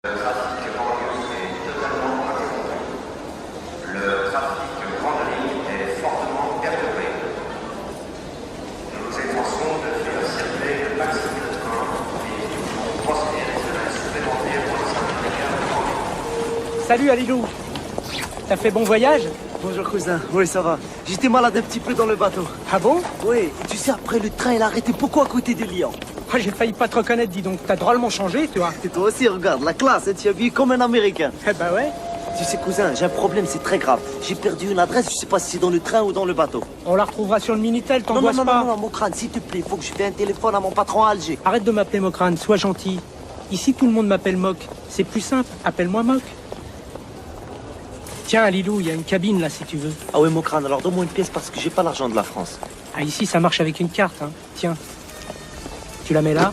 Le trafic banlieue est totalement interrompu. Le trafic grande ligne est fortement perturbé. Nous vous efforçons de faire circuler le maximum de trains et nous vont procéder à des semaines supplémentaires pour les syndicats de banlieue. Salut Alilou. T'as fait bon voyage? Bonjour cousin, oui ça va. J'étais malade un petit peu dans le bateau. Ah bon? Oui, et tu sais après le train il a arrêté beaucoup à côté de Lyon. Ah, j'ai failli pas te reconnaître, dis donc. T'as drôlement changé, toi. Et toi aussi regarde, la classe, tu es habillé comme un Américain. Eh bah ouais. Tu sais cousin, j'ai un problème, c'est très grave. J'ai perdu une adresse, je sais pas si c'est dans le train ou dans le bateau. On la retrouvera sur le Minitel, Non, t'angoisses pas. non, Mokrane, s'il te plaît, faut que je fasse un téléphone à mon patron à Alger. Arrête de m'appeler Mokrane, sois gentil. Ici, tout le monde m'appelle Moc. C'est plus simple, appelle-moi Moc. Tiens, Alilou, il y a une cabine là, si tu veux. Ah ouais Mokrane, alors donne-moi une pièce parce que j'ai pas l'argent de la France. Ah, ici, ça marche avec une carte, hein. Tiens. Tu la mets là.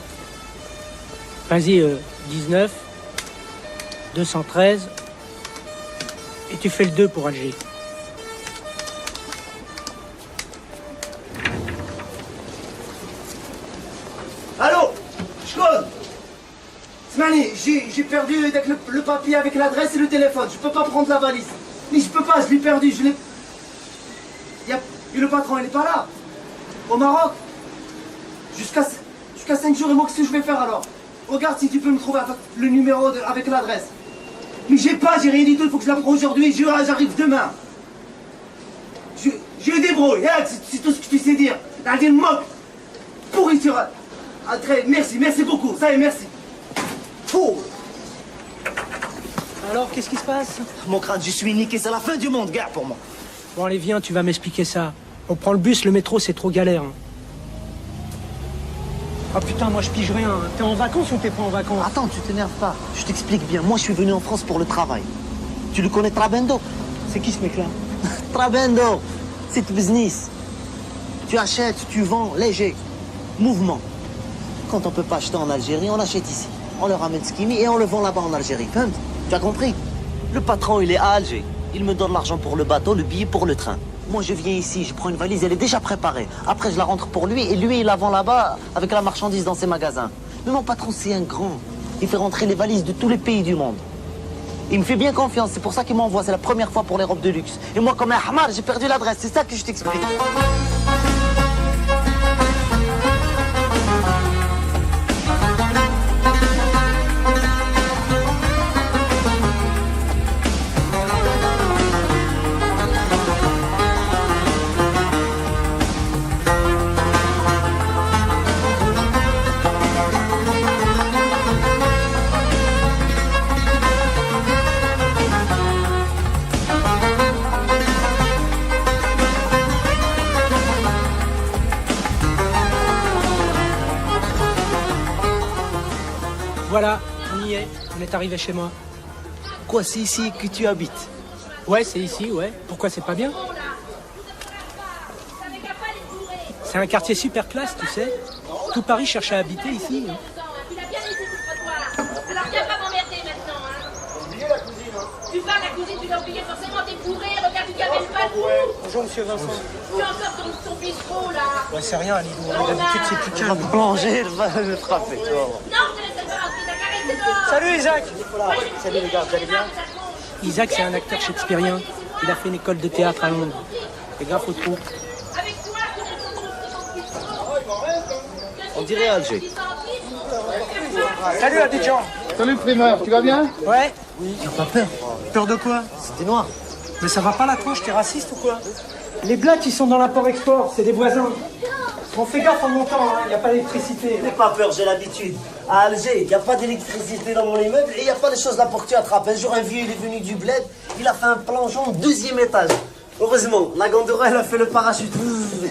Vas-y, 19, 213, et tu fais le 2 pour Alger. Allô, Chcode. Smani, j'ai perdu avec le papier avec l'adresse et le téléphone. Je peux pas prendre la valise. Mais je peux pas, je l'ai perdu, je l'ai... Et le patron, il est pas là. Au Maroc. Jusqu'à 5 jours et moi, qu'est-ce que je vais faire alors? Regarde si tu peux me trouver avec le numéro avec l'adresse. Mais j'ai rien du tout, il faut que je la prenne aujourd'hui, j'arrive demain. Je me débrouille, hein, c'est tout ce que tu sais dire. La vie moque. Pourriture. Ah, très, merci beaucoup, ça y est, merci. Fou. Alors, qu'est-ce qui se passe? Mon crâne, je suis niqué, c'est la fin du monde, gars, pour moi. Bon, allez, viens, tu vas m'expliquer ça. On prend le bus, le métro, c'est trop galère. Hein. Oh putain, moi je pige rien. T'es en vacances ou t'es pas en vacances? Attends, tu t'énerves pas. Je t'explique bien. Moi, je suis venu en France pour le travail. Tu le connais, Trabendo? C'est qui ce mec-là? Trabendo, c'est le business. Tu achètes, tu vends, léger. Mouvement. Quand on peut pas acheter en Algérie, on achète ici. On le ramène ce qu'il et on le vend là-bas en Algérie. Tu as compris? Le patron, il est à Alger. Il me donne l'argent pour le bateau, le billet pour le train. Moi, je viens ici, je prends une valise, elle est déjà préparée. Après, je la rentre pour lui, et lui, il la vend là-bas avec la marchandise dans ses magasins. Mais mon patron, c'est un grand. Il fait rentrer les valises de tous les pays du monde. Il me fait bien confiance, c'est pour ça qu'il m'envoie. C'est la première fois pour les robes de luxe. Et moi, comme un hamar, j'ai perdu l'adresse. C'est ça que je t'explique. Voilà, on y est. On est arrivé chez moi. Quoi, c'est ici que tu habites? Ouais, c'est ici, ouais. Pourquoi c'est pas bien? C'est un quartier super classe, tu sais. Tout Paris cherche à habiter ici. Hein. Il a bien laissé tout trottoir. Alors viens pas m'emmerder maintenant, hein. Oubliez la cousine, hein. Tu vas la cousine, tu l'as oublié forcément, t'es bourré, regarde, tu gavelles pas tout. Bonjour, monsieur Vincent. Tu as encore ton bistrot, là. Ouais, c'est rien, Alilou. D'habitude, c'est plus Je vais calme. te plonger, je vais le frapper. Tu vas voir. Non, je te laisse pas rentrer, t'as caressé dehors. Salut, Isaac. Salut les gars, vous allez bien? Isaac, c'est un acteur shakespearien. Il a fait une école de théâtre à Londres. Et grave au trou. Avec toi, tu laisses ton bistrot. On dirait Alger. Salut, Abidjan. Salut primeur, tu vas bien? Ouais. Tu n'as pas peur? Peur de quoi? C'était noir. Mais ça va pas la tronche, t'es raciste ou quoi? Les blacks, ils sont dans l'import-export, c'est des voisins. On fait gaffe en montant, hein, y a pas d'électricité. N'aie pas peur, j'ai l'habitude. À Alger, il n'y a pas d'électricité dans mon immeuble et il n'y a pas de choses là pour que tu attrapes. Un jour, un vieux, il est venu du bled, il a fait un plongeon 2e étage. Heureusement, la Gandora, elle a fait le parachute.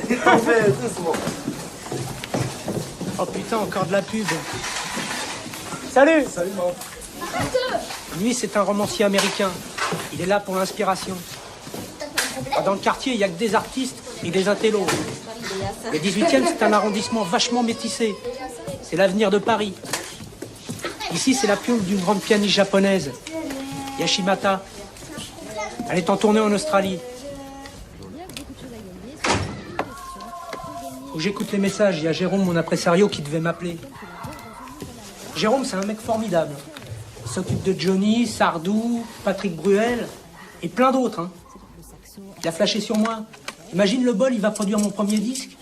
Il est tombé doucement. Oh putain, encore de la pub. Salut. Salut maman. Lui, c'est un romancier américain. Il est là pour l'inspiration. Dans le quartier, il n'y a que des artistes et des intellos. Le 18e, c'est un arrondissement vachement métissé. C'est l'avenir de Paris. Ici, c'est la pionne d'une grande pianiste japonaise, Yashimata. Elle est en tournée en Australie. Faut que j'écoute les messages. Il y a Jérôme, mon impresario, qui devait m'appeler. Jérôme, c'est un mec formidable. Il s'occupe de Johnny, Sardou, Patrick Bruel et plein d'autres. Hein. Il a flashé sur moi. Imagine le bol, il va produire mon premier disque.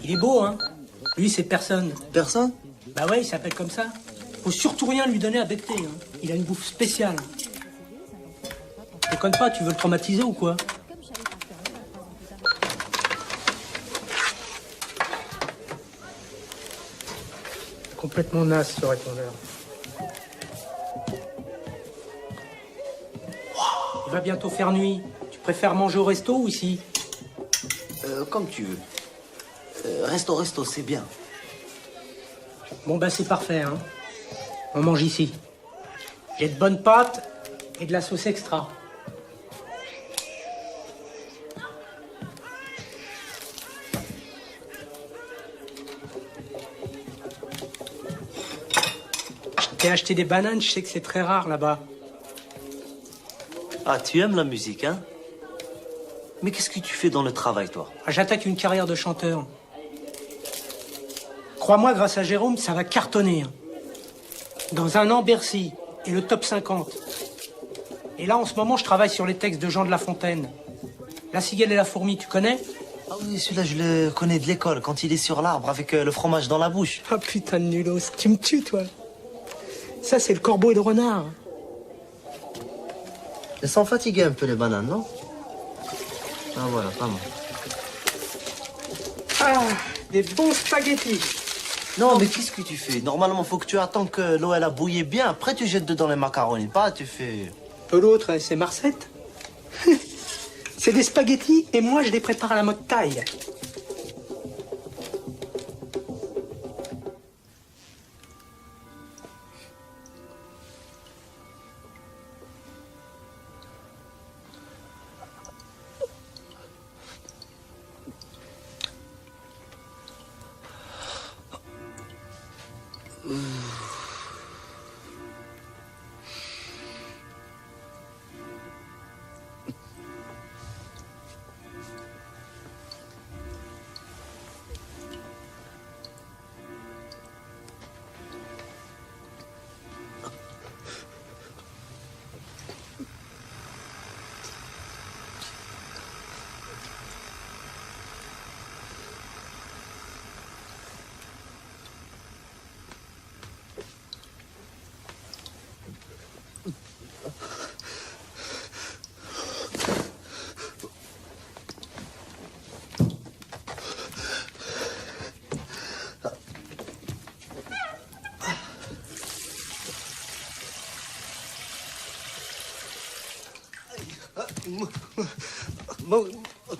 Il est beau, hein. Lui, c'est personne. Personne? Bah ouais, il s'appelle comme ça. Faut surtout rien lui donner à becter. Hein. Il a une bouffe spéciale. Déconne pas, tu veux le traumatiser ou quoi? Complètement naze ce répondeur. Il va bientôt faire nuit. Tu préfères manger au resto ou ici? Comme tu veux. Resto, c'est bien. Bon bah c'est parfait, hein. On mange ici. J'ai de bonnes pâtes et de la sauce extra. Je t'ai acheté des bananes, je sais que c'est très rare là-bas. Ah, tu aimes la musique, hein? Mais qu'est-ce que tu fais dans le travail, toi? Ah, j'attaque une carrière de chanteur. Crois-moi, grâce à Jérôme, ça va cartonner. Hein. Dans un an, Bercy et le top 50. Et là, en ce moment, je travaille sur les textes de Jean de La Fontaine. La cigale et la fourmi, tu connais? Ah oui, celui-là, je le connais de l'école, quand il est sur l'arbre avec le fromage dans la bouche. Ah putain de nulos, tu me tues, toi. Ça, c'est le corbeau et le renard. Elles sont fatiguées un peu, les bananes, non? Ah voilà, pas mal. Ah, des bons spaghettis. Non, mais qu'est-ce que tu fais? Normalement, faut que tu attends que l'eau elle a bouilli bien, après tu jettes dedans les macaronis. Pas, tu fais... Peu l'autre, c'est Marcette. C'est des spaghettis et moi, je les prépare à la mode thaï.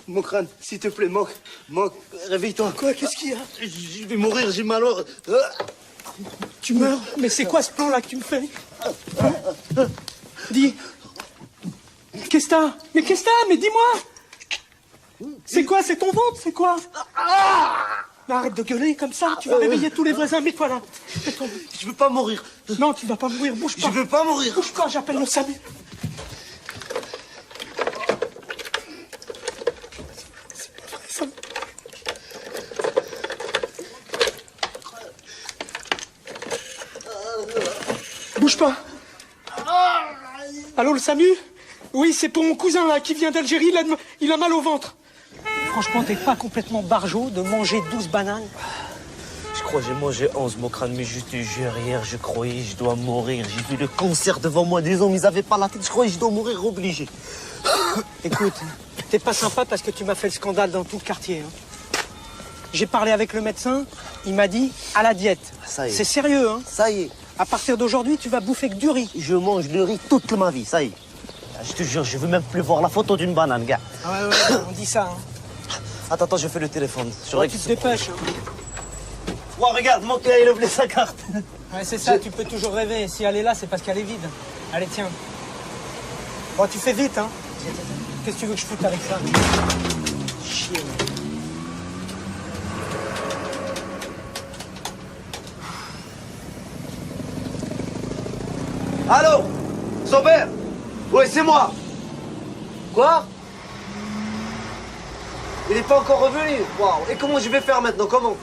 Mon crâne, s'il te plaît, réveille-toi. Quoi? Qu'est-ce qu'il y a? Je vais mourir, j'ai mal au... Tu meurs? Mais c'est quoi ce plan-là que tu me fais? Dis. Qu'est-ce que t'as? Mais qu'est-ce que t'as? Mais dis-moi! C'est quoi? C'est ton ventre? C'est quoi? Mais arrête de gueuler comme ça, tu vas réveiller tous les voisins. Mets-toi là. Mets-toi. Je veux pas mourir. Non, tu vas pas mourir, bouge pas. Je veux pas mourir. Bouge pas, j'appelle le SAMU. Bouge pas. Allô, le SAMU? Oui, c'est pour mon cousin là qui vient d'Algérie, il a mal au ventre. Franchement, t'es pas complètement barjot de manger 12 bananes? Je crois que j'ai mangé 11, mon crâne, mais je te jure, hier, je croyais que je dois mourir. J'ai vu le concert devant moi, des hommes, ils avaient pas la tête, je croyais que je dois mourir obligé. Écoute, t'es pas sympa parce que tu m'as fait le scandale dans tout le quartier. Hein. J'ai parlé avec le médecin, il m'a dit à la diète. Ça y est. C'est sérieux, hein? Ça y est. À partir d'aujourd'hui, tu vas bouffer que du riz. Je mange le riz toute ma vie, ça y est. Je te jure, je veux même plus voir la photo d'une banane, gars. Ah ouais, on dit ça. Hein. Attends, je fais le téléphone. Ouais, tu te dépêches. Hein. Ouais, regarde, mon gars, il a oublié sa carte. Ouais, c'est ça, tu peux toujours rêver. Si elle est là, c'est parce qu'elle est vide. Allez, tiens. Bon, tu fais vite, hein. Qu'est-ce que tu veux que je foute avec ça? Chier. Allô? Sauveur? Oui, c'est moi. Quoi? Il n'est pas encore revenu. Waouh. Et comment je vais faire maintenant? Comment?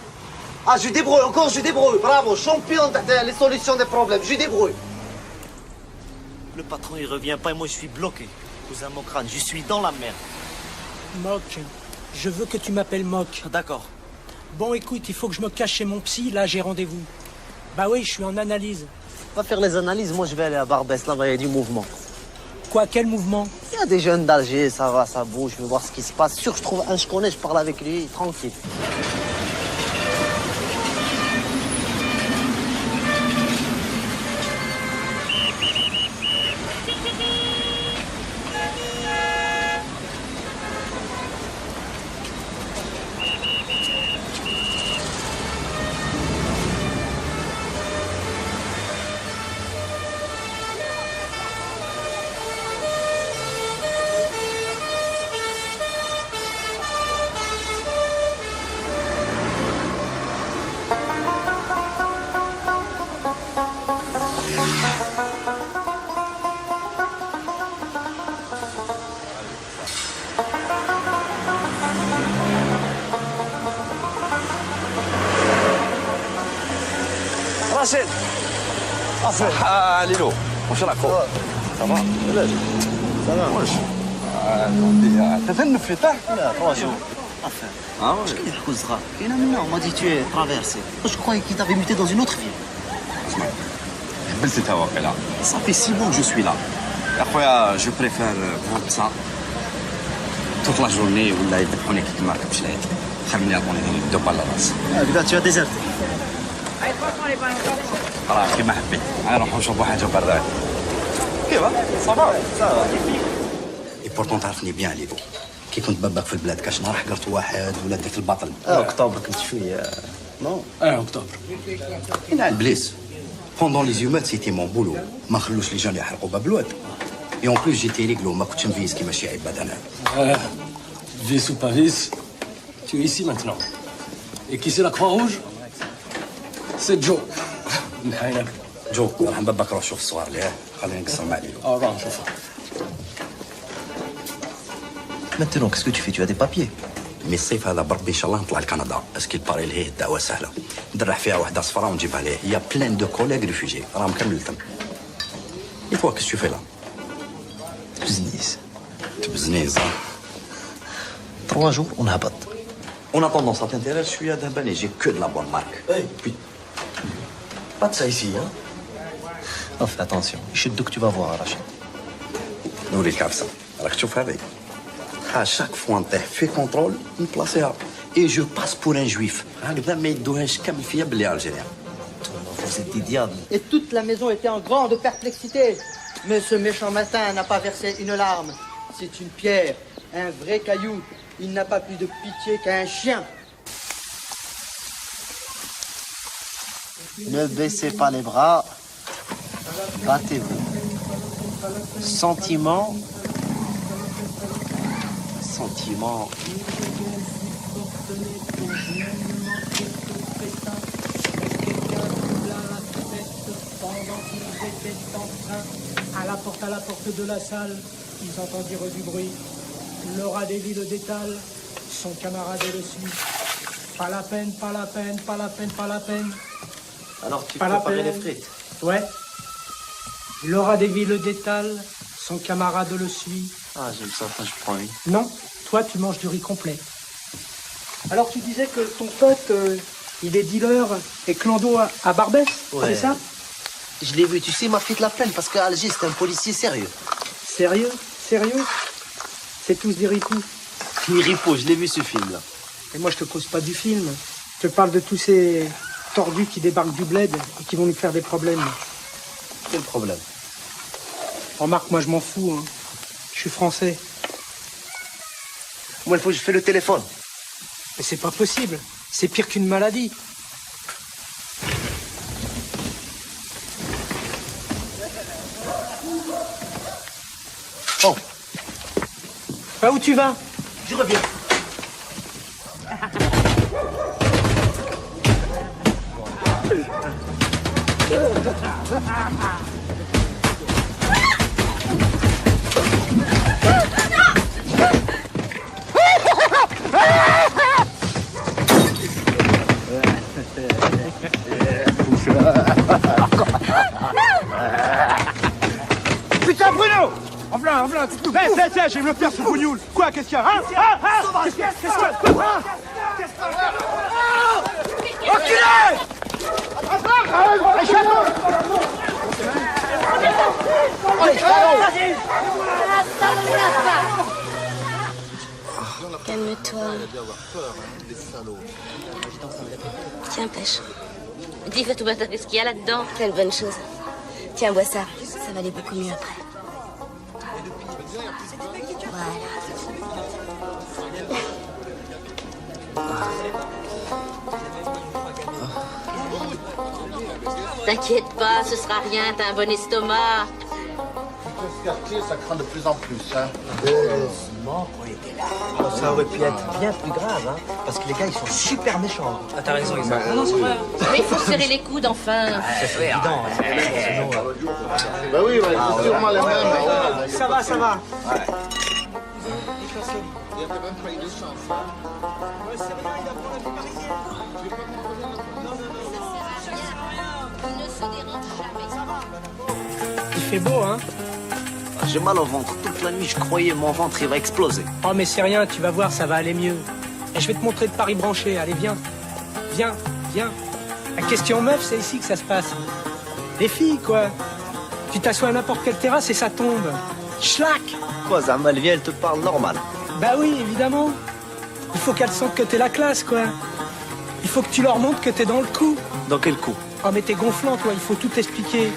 Ah, je débrouille, encore je débrouille. Bravo, champion des solutions des problèmes. Je débrouille. Le patron, il revient pas et moi, je suis bloqué. Cousin Mokrane, je suis dans la merde. Mock, je veux que tu m'appelles Mock. D'accord. Bon, écoute, il faut que je me cache chez mon psy. Là, j'ai rendez-vous. Bah oui, je suis en analyse. Va faire les analyses, moi je vais aller à Barbès, là-bas il y a du mouvement. Quoi, quel mouvement? Il y a des jeunes d'Alger, ça va, ça bouge, je veux voir ce qui se passe. Sûr, je trouve un, je connais, je parle avec lui, tranquille. راشد ليلو واش راك خويا صافا علاش سلام. واش تفنف في تحت لا 3 jours. Enfin, je connais le Kouzra. Il y en a maintenant, on m'a dit tu es traversé. Je croyais qu'il t'avait muté dans une autre ville. اسمع جبلت انت واقيلا Ça fait 6 mois que je suis là. يا خويا جو بريفير فوت سا توت لا جورني ولا يذبحوني كي ما ركبش العيد خليني اعطوني دو بالا راس Là, tu as déserté. راه كيما حبيت نروحو نشربو حاجه براد كيفا صافا اي بورتون تعرفني بيان ليلو كي كنت بباك في البلاد كاش نهار حقرت واحد ولا ديك الباطل اكتوبر كنت شويه نو. اكتوبر كاين على البليس بوندون لي زيومات سيتي مون بولو ما خلوش لي جان يحرقوا باب الواد اي اون بلوس جيتي ريغلو ما كنتش نفيز كيما شي عباد انا Vis ou pas vis, tu es ici maintenant. Et qui c'est la Croix-Rouge? C'est Joe. نحينا. جو راح باباك روح شوف الصوار ليه خلينا نقصر مع ليلو راح نشوفها. Maintenant, qu'est-ce que tu fais? Tu as des papiers? مي الصيف هذا بربي ان شاء الله نطلع لكندا اسكي باري لهيه الدعوه سهله ندرح فيها واحده صفراء ونجيبها ليه هي بلان دو كوليغ ريفوجي راهم كملتهم اي توا كيس تو في لا Business. تبزنيز 3 jours, on هبط. On a tendance à t'intéresser شويه دابا j'ai que de la bonne marque puis pas de ça ici hein Oh, fais attention. يشدوك, tu vas voir, Rachid. نوريك عفسه راك تشوف هذه à chaque fois نطيح في كونترول نبلاصيها et je passe pour un juif هكذا ما يدوهاش كامل فيا بلي الجيريان Vous êtes des diables. Et toute la maison était en grande perplexité. Mais ce méchant matin n'a pas versé une larme. C'est une pierre, un vrai caillou. Il n'a pas plus de pitié qu'un chien. Ne baissez pas les bras. Battez-vous. Sentiment. Sentiment. À la porte de la salle, ils entendirent du bruit. Laura Davy le détale, son camarade le suit. Pas la peine, pas la peine, pas la peine, pas la peine. Alors, tu Pas la préparais les peine. frites. Ouais. Laura Davy le détale, son camarade le suit. Ah, j'aime ça, je prends une. Non, toi tu manges du riz complet. Alors tu disais que ton pote, il est dealer et clando à Barbès, Ouais. c'est ça? Je l'ai vu, tu sais, il m'a fait de la peine parce qu'à Alger, c'est un policier sérieux. Sérieux? Sérieux? C'est tous des ripoux. Ripo, je l'ai vu ce film-là. Et moi je te cause pas du film. Je te parle de tous ces tordus qui débarquent du bled et qui vont nous faire des problèmes. Quel problème? Remarque, moi je m'en fous, hein. Je suis français. Moi, il faut que je fais le téléphone. Mais c'est pas possible. C'est pire qu'une maladie. Oh, Bah où tu vas? je reviens. Tiens, je vais me le faire ce bougnoul. Quoi, qu'est-ce qu'il y a, hein? Qu'est-ce qu'il y a? Enculé! Calme-toi. Tiens, pêche. Dis, Fatoumata, qu'est-ce qu'il y a là-dedans? Quelle bonne chose. Tiens, bois ça. Ça va aller beaucoup mieux après. T'inquiète pas, ce sera rien, t'as un bon estomac. Ce quartier, ça craint de plus en plus, hein. Heureusement qu'on était là. Ça aurait pu être bien plus grave, hein. Parce que les gars, ils sont super méchants. Ah, t'as raison, Isa. Non, c'est vrai. Mais il faut serrer les coudes, enfin. C'est évident, hein. Sinon, Bah oui, ouais, c'est sûrement les mêmes. Ça va, ça va. Il ne se dérange jamais. Il fait beau, hein? j'ai mal au ventre. Toute la nuit, je croyais mon ventre, il va exploser. Oh, mais c'est rien, tu vas voir, ça va aller mieux. Et je vais te montrer de Paris branché. Allez, viens. Viens, viens. La question meuf, c'est ici que ça se passe. Les filles, quoi. Tu t'assois à n'importe quelle terrasse et ça tombe. Schlack! Quoi, Zama, elle vient, elle te parle normal. Bah oui, évidemment. Il faut qu'elles sentent que t'es la classe, quoi. Il faut que tu leur montres que t'es dans le coup. Dans quel coup? Oh, mais t'es gonflant, toi, il faut tout expliquer.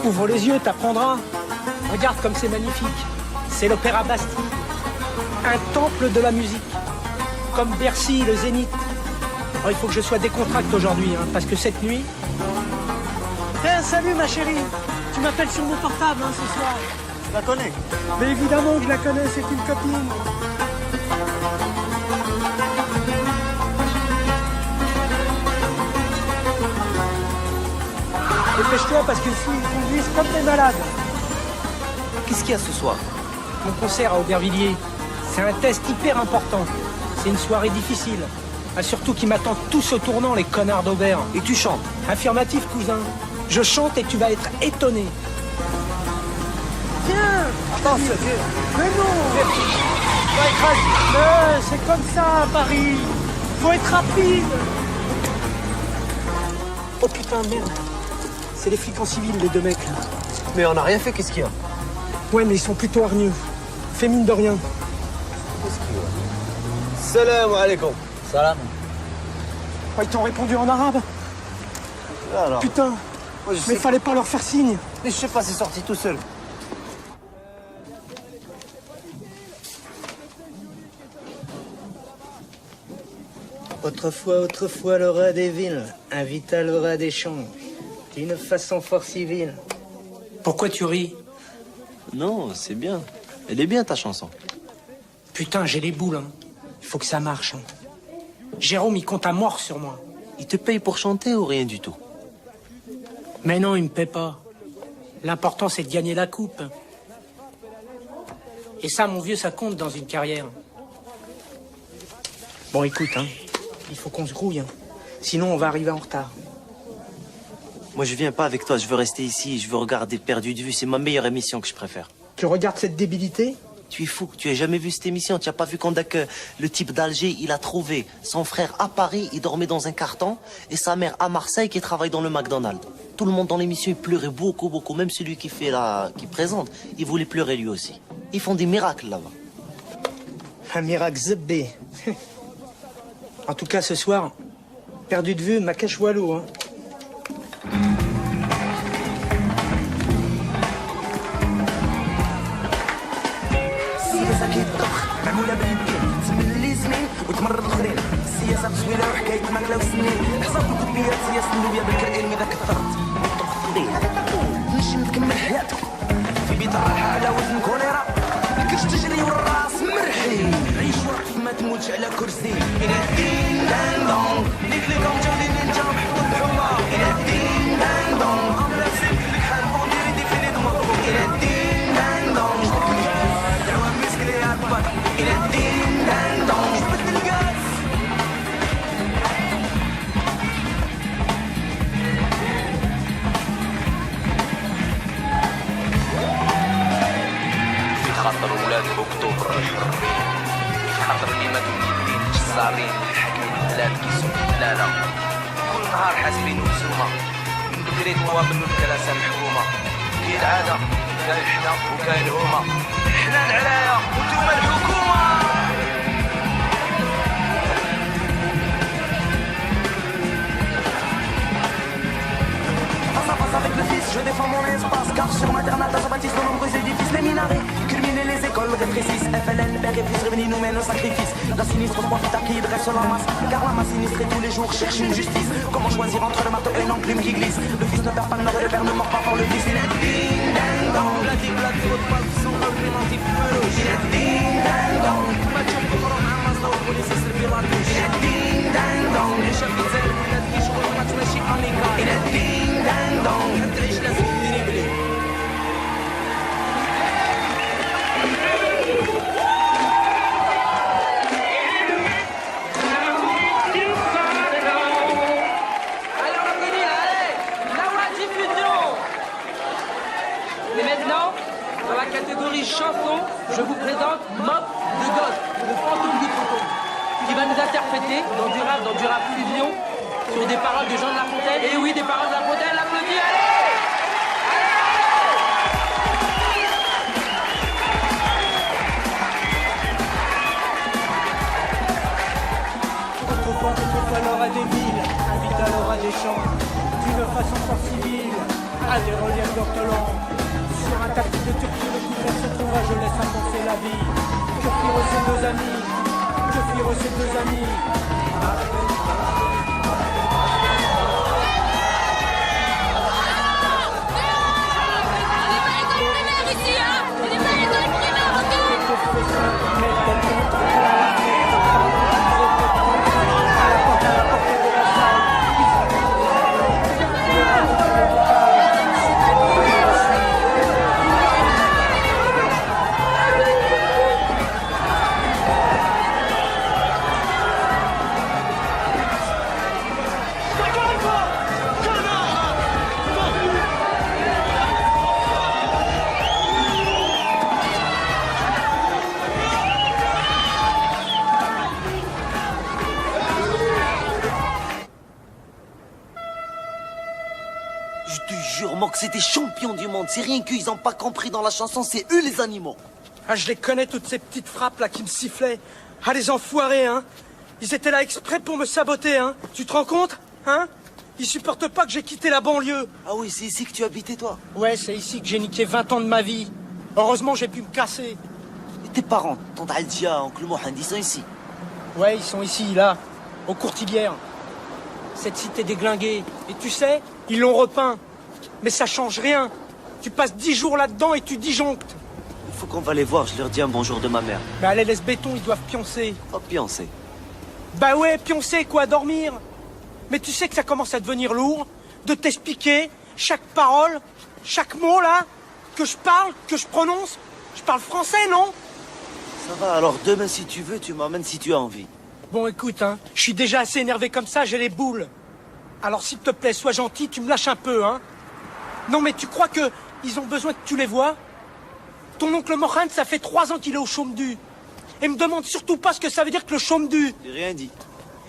Ouvre les yeux, t'apprendras. Regarde comme c'est magnifique. C'est l'Opéra Bastille. Un temple de la musique. Comme Bercy, le Zénith. Oh, il faut que je sois décontracté aujourd'hui, hein, parce que cette nuit... salut ma chérie. Tu m'appelles sur mon portable, hein, ce soir. Tu la connais? Mais évidemment que je la connais, c'est une copine. Dépêche-toi parce qu'ils conduisent comme des malades. Qu'est-ce qu'il y a ce soir? Mon concert à Aubervilliers. C'est un test hyper important. C'est une soirée difficile. Ah, surtout qu'ils m'attendent tous au tournant, les connards d'Aubert. Et tu chantes? Affirmatif, cousin. Je chante et tu vas être étonné. Viens! Attends, c'est Dieu. Mais non! Mais c'est comme ça à Paris. Faut être rapide. Oh putain, merde. C'est les flics en civil, les deux mecs, là. Mais on n'a rien fait, qu'est-ce qu'il y a? Ouais, mais ils sont plutôt hargneux. Fais mine de rien. Salam alaikum. Salam. Oh, ils t'ont répondu en arabe. Alors. Putain. Ouais, mais fallait pas leur faire signe. Mais je sais pas, c'est sorti tout seul. Autrefois, le rat des villes invita le rat des champs d'une façon fort civile. Pourquoi tu ris? Non, c'est bien. Elle est bien, ta chanson. Putain, j'ai les boules, hein. Il faut que ça marche, hein. Jérôme, il compte à mort sur moi. Il te paye pour chanter ou rien du tout? Mais non, il me paie pas. L'important, c'est de gagner la coupe. Et ça, mon vieux, ça compte dans une carrière. Bon, écoute, hein. Il faut qu'on se grouille, hein. Sinon, on va arriver en retard. Moi, je viens pas avec toi. Je veux rester ici. Je veux regarder Perdu de vue. C'est ma meilleure émission que je préfère. Tu regardes cette débilité? Tu es fou. Tu as jamais vu cette émission. Tu as pas vu quand le type d'Alger, il a trouvé son frère à Paris. Il dormait dans un carton. Et sa mère à Marseille qui travaille dans le McDonald's. Tout le monde dans l'émission, il pleurait beaucoup, beaucoup. Même celui qui présente, il voulait pleurer lui aussi. Ils font des miracles là-bas. Un miracle zébé. En tout cas, ce soir, Perdu de vue, ma cache wallo, hein. معمولة باليدين تسمي اللي سنين وتمرر الاخرين السياسة تصويلة وحكاية ماكلة وسنين حساب الكوبيات سياسة النوبية بالكرئين إذا كثرت تنجم تكمل حياتك في بيت الراحة على وزن كوليرا مكنتش تجري والراس مرحي عيش وقت ما تموتش على كرسي إلى الدين دان دون ليك ليكم جاودين نينجا محفوظ الحمى إلى الدين دان دون أمر سيب لك حال بونديري دي فيني دو مطلوب إلى الدين دان دون دعوة مسكلي أكبر إلى الدين دان دون جبت القاس خاطر اللي ماتوا اليدين جزارين حاكمين البلاد كيسوقوا الدلالة كل نهار حاسبين وسومة من بكري توابل والكراسة محكومة كاين العادة كاين حنا وكاين هما حنا العلاية وانتوما الحكومة Avec le fils, je défends mon espace. Car sur ma terre natale, bâtisse de nombreux édifices. Les minarets, culminent les écoles, rétrécissent. FLN, père et fils, réunis nous mènent au sacrifice. La sinistre profite à qui dresse la masse. Car la masse sinistrée tous les jours cherche une justice. Comment choisir entre le marteau et l'enclume qui glisse? Le fils ne perd pas le nord et le père ne mord pas pour le fils. Il est ding ding dong. La ding la faute pas son argumentatif biologique. Il est ding ding dong. Mathieu Coron, Hamas, la police, c'est le village. Il est ding ding dong. Les chefs de zèle, il a dit je vois match machine en égal. Il est ding ding dong. تعيش لازم تدريبلي Et maintenant, dans la catégorie chanson, je vous présente Mop de God, le fantôme du fantôme, qui va nous interpréter dans du rap fusion, sur des paroles de Jean de La Fontaine. Et oui, des paroles de La Fontaine, l'applaudit, allez! Autrefois l'or à des villes, invite alors à des chants, d'une façon fort civile, à des reliefs d'ortolan. Sur un tapis de Turquie, le couvert se trouva, je laisse avancer la vie. Que firent ces deux amis? Que firent ces deux amis? C'est des champions du monde. C'est rien qu'ils n'ont pas compris dans la chanson, c'est eux les animaux. Ah, je les connais, toutes ces petites frappes là qui me sifflaient. Ah, les enfoirés, hein. Ils étaient là exprès pour me saboter, hein. Tu te rends compte, hein? Ils supportent pas que j'ai quitté la banlieue. Ah oui, c'est ici que tu habitais, toi? Ouais, c'est ici que j'ai niqué 20 ans de ma vie. Heureusement, j'ai pu me casser. Et tes parents, tante Aldia, oncle Mohand, ils sont ici? Ouais, ils sont ici, là, aux Courtilières. Cette cité déglinguée. Et tu sais, ils l'ont repeint. Mais ça change rien. Tu passes 10 jours là-dedans et tu disjonctes. Il faut qu'on va les voir, je leur dis un bonjour de ma mère. Mais allez, laisse béton, ils doivent pioncer. Oh, pioncer? Bah ouais, pioncer, quoi, dormir. Mais tu sais que ça commence à devenir lourd de t'expliquer chaque parole, chaque mot, là, que je parle, que je prononce. Je parle français, non? Ça va, alors demain, si tu veux, tu m'emmènes si tu as envie. Bon, écoute, hein, je suis déjà assez énervé comme ça, j'ai les boules. Alors, s'il te plaît, sois gentil, tu me lâches un peu, hein. Non, mais tu crois que ils ont besoin que tu les vois? Ton oncle Mohand, ça fait 3 ans qu'il est au chôme-du. Et me demande surtout pas ce que ça veut dire que le chôme-du. J'ai rien dit.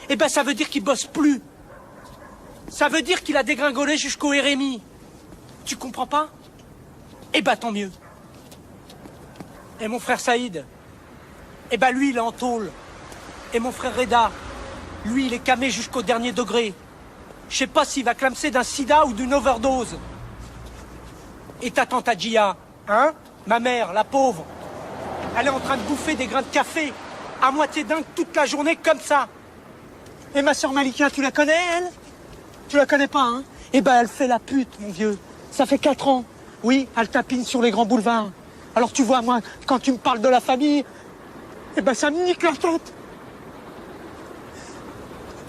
Eh ben, ça veut dire qu'il bosse plus. Ça veut dire qu'il a dégringolé jusqu'au RMI. Tu comprends pas? Eh ben, tant mieux. Et mon frère Saïd? Eh ben, lui, il est en tôle. Et mon frère Reda? Lui, il est camé jusqu'au dernier degré. Je sais pas s'il va clamser d'un sida ou d'une overdose. Et ta tante Adjia, hein? Ma mère, la pauvre. Elle est en train de bouffer des grains de café, à moitié dingue toute la journée comme ça. Et ma sœur Malika, tu la connais, elle? Tu la connais pas, hein? Eh ben, elle fait la pute, mon vieux. Ça fait 4 ans. Oui, elle tapine sur les grands boulevards. Alors tu vois, moi, quand tu me parles de la famille, eh ben, ça me nique la tête.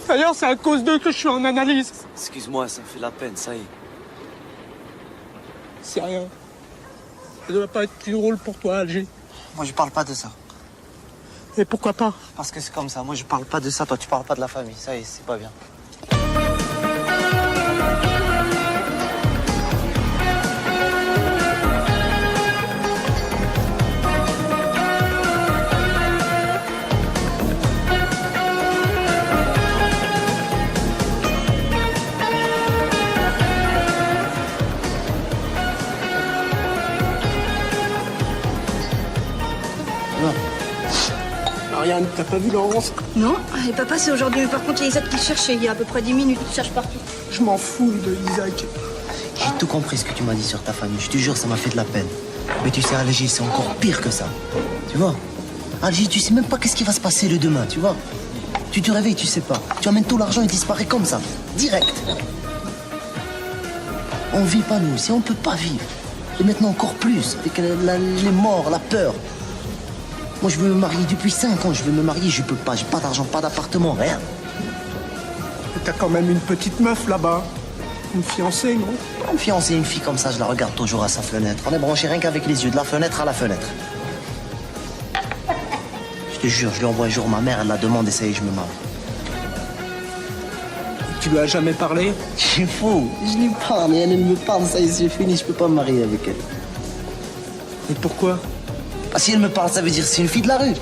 D'ailleurs, c'est à cause d'eux que je suis en analyse. Excuse-moi, ça me fait la peine, ça y est. C'est rien. Ça doit pas être plus drôle pour toi, Alger. Moi, je parle pas de ça. Et pourquoi pas? Parce que c'est comme ça. Moi, je parle pas de ça. Toi, tu parles pas de la famille. Ça y est, c'est pas bien. Jeanne, t'as pas vu Laurence? Non, et papa, c'est aujourd'hui. Mais par contre, il y a Isaac qui le cherchait il y a à peu près 10 minutes. Il cherche partout. Je m'en fous de Isaac. J'ai tout compris ce que tu m'as dit sur ta famille. Je te jure, ça m'a fait de la peine. Mais tu sais, Alger, c'est encore pire que ça. Tu vois? Alger, tu sais même pas qu'est-ce qui va se passer le demain, tu vois? Tu te réveilles, tu sais pas. Tu amènes tout l'argent, il disparaît comme ça. Direct. On vit pas, nous aussi, on peut pas vivre. Et maintenant encore plus, avec les morts, la peur. Moi, je veux me marier depuis 5 ans. Je veux me marier, je peux pas. J'ai pas d'argent, pas d'appartement, rien. T'as quand même une petite meuf là-bas. Une fiancée, non? Une fiancée, une fille comme ça, je la regarde toujours à sa fenêtre. On est branché rien qu'avec les yeux, de la fenêtre à la fenêtre. Je te jure, je lui envoie un jour ma mère, elle la demande et ça y est, je me marie. Tu lui as jamais parlé? C'est faux. Je lui parle et elle me parle, ça y est, c'est fini, je peux pas me marier avec elle. Et pourquoi? Parce si elle me parle, ça veut dire que c'est une fille de la rue.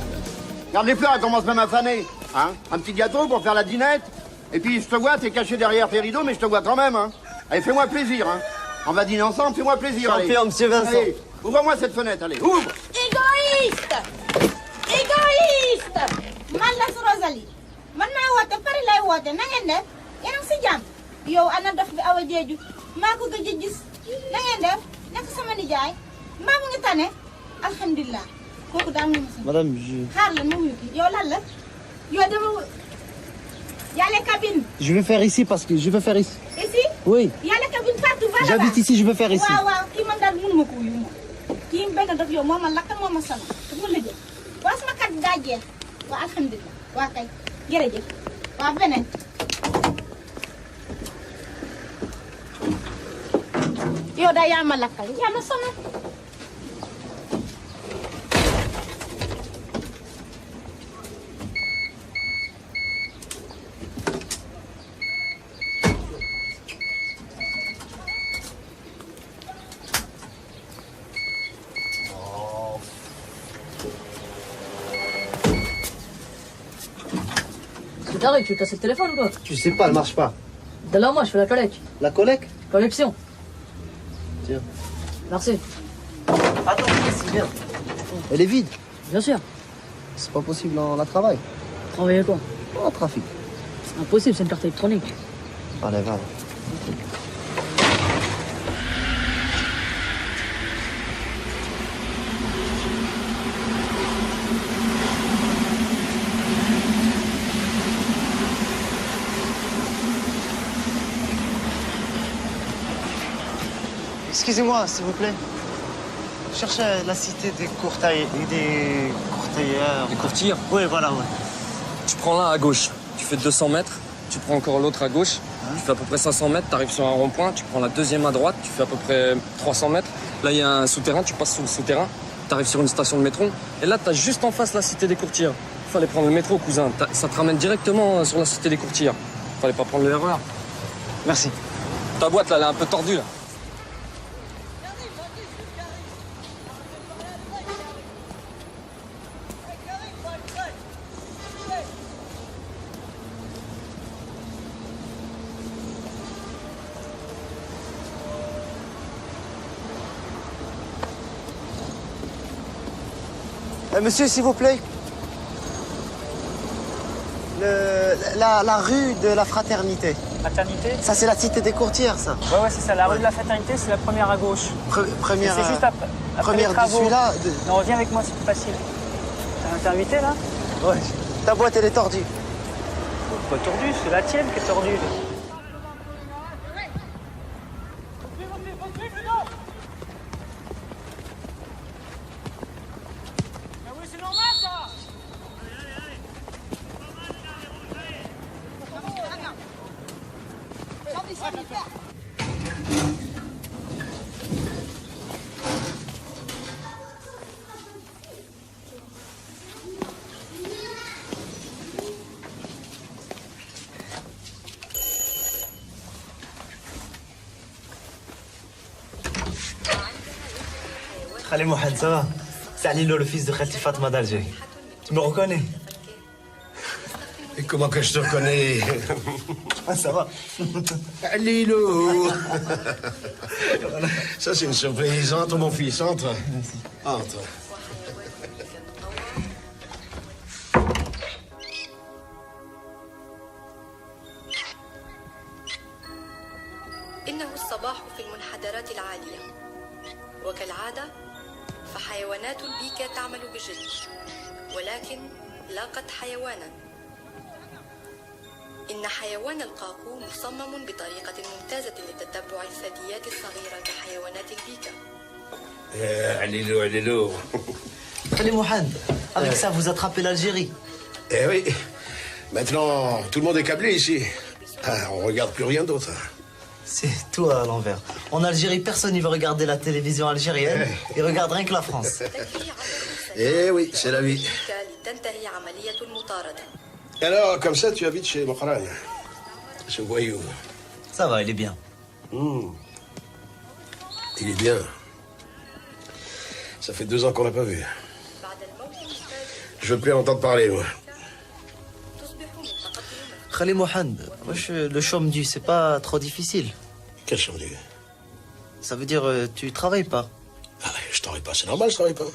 Regarde les fleurs, elles commencent même à faner. Hein? Un petit gâteau pour faire la dînette. Et puis je te vois, t'es caché derrière tes rideaux, mais je te vois quand même. Hein? Allez, fais-moi plaisir. Hein? On va dîner ensemble, fais-moi plaisir. Champion, monsieur Vincent. Allez, ouvre-moi cette fenêtre, allez, ouvre. Égoïste! Égoïste! Man la su Rosalie. Man maa woote Paris lay woote na ngeen def yéen a ngi si jàmm yow ana dof bi Awa Jeeju maa ko gëj a gis na ngeen def nekk sama nijaay mbaa mu ngi tane alhamdulilah kooku daa mu ngi Madame, je... xaar la mu ngi yow lan la yow dama y a les cabines. Je vais faire ici parce que je veux faire ici. Ici? Oui. Y a les cabines partout, va là-bas. J'habite ici, je veux faire ici. waaw waaw kii man daal mënuma ko wuyu moom kii benn dof yow moo ma lakk moo ma sama te mu la jël waa sama kat daa jeex waa alhamdulilah waa kay jërëjëf waa beneen. yow daa yaa ma lakkal yaa ma sonal. T'arrêtes, tu veux casser le téléphone ou quoi? Tu sais pas, elle marche pas. Donne-la moi, je fais la collecte. La collecte? Collection. Tiens. Merci. Attends, c'est bien. Elle est vide? Bien sûr. C'est pas possible, on la travaille. Travailler quoi? En trafic. C'est impossible, c'est une carte électronique. Allez, va. Excusez-moi, s'il vous plaît. Je cherche la cité des courtailleurs. Des courtailleurs. Des courtiers? Oui, voilà, ouais. Tu prends l'un à gauche, tu fais 200 mètres, tu prends encore l'autre à gauche, tu fais à peu près 500 mètres, tu arrives sur un rond-point, tu prends la deuxième à droite, tu fais à peu près 300 mètres. Là, il y a un souterrain, tu passes sous le souterrain, tu arrives sur une station de métro, et là, tu as juste en face la cité des courtiers. Il fallait prendre le métro, cousin. Ça te ramène directement sur la cité des courtiers. Il fallait pas prendre l'erreur. Merci. Ta boîte, là, elle est un peu tordue, là. Monsieur, s'il vous plaît. La rue de la Fraternité. Fraternité? Ça, c'est la cité des courtières, ça. Ouais, c'est ça. La rue de la Fraternité, c'est la première à gauche. Première. C'est juste après première les travaux. de celui-là. Non, viens avec moi, c'est plus facile. T'es invité, là? Ouais. Ta boîte, elle est tordue. Pas tordue, c'est la tienne qui est tordue. Allez, Mohamed, ça va? C'est Alilo, le fils de Khati Fatma d'Alger. Tu me reconnais? Et comment que je te reconnais? Ah, ça va. Alilo. Ça, c'est une surprise. Entre, mon fils, entre. Merci. Entre. المنحدرات العالية. وكالعادة فحيوانات البيكا تعمل بجد، ولكن لاقت حيوانا. إن حيوان القاقو مصمم بطريقة ممتازة لتتبع الثدييات الصغيرة كحيوانات البيكا. عليلو عليلو. Allez Mohamed, avec ça vous attrapez l'Algérie. Eh oui. Maintenant, tout le monde est câblé ici. Ah, on regarde plus rien d'autre. C'est tout à l'envers. En Algérie, personne ne veut regarder la télévision algérienne. Ils regardent rien que la France. Eh oui, c'est la vie. Et alors, comme ça, tu habites chez Mokran, ce voyou. Ça va, il est bien. Il est bien. Ça fait 2 ans qu'on l'a pas vu. Je veux plus en entendre parler, moi. Khalil Mohamed, le chômage, c'est pas trop difficile. Quel chômage? Ça veut dire tu travailles pas. Ah, je travaille pas, c'est normal, je travaille pas.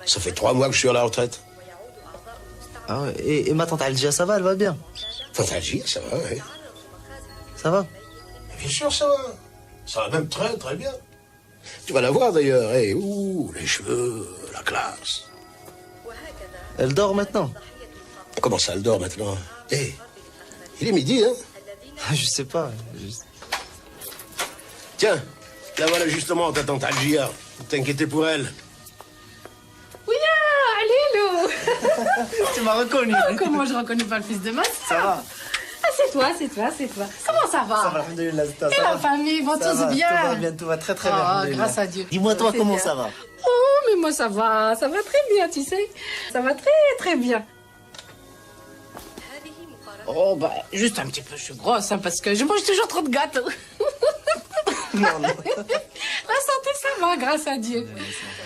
Ça fait 3 mois que je suis à la retraite. Ah ouais, et ma tante Algia, ça va, elle va bien? Tante Algia, ça va, oui. Ça va? Bien sûr, ça va. Ça va même très, très bien. Tu vas la voir d'ailleurs, hey, ouh, les cheveux, la classe. Elle dort maintenant? Comment ça, elle dort maintenant? Hey, il est midi, hein? Je sais pas. Tiens, là voilà justement ta tante Algia. T'inquiétais pour elle. Oui, Alilou. Tu m'as reconnu. Comment je reconnais pas le fils de ma soeur? Ça va? Ah, c'est toi, c'est toi, c'est toi. Comment ça va? Ça va, alhamdoulilah, ça et va. La famille, vont tous bien? Tout va bien, tout va très très bien. Oh, grâce à Dieu. Dis-moi toi, C'est comment bien. ça va? Oh, mais moi ça va très bien, tu sais. Ça va très très bien. Oh, bah, juste un petit peu, je suis grosse, hein, parce que je mange toujours trop de gâteaux. Non, non. La santé, ça va, grâce à Dieu.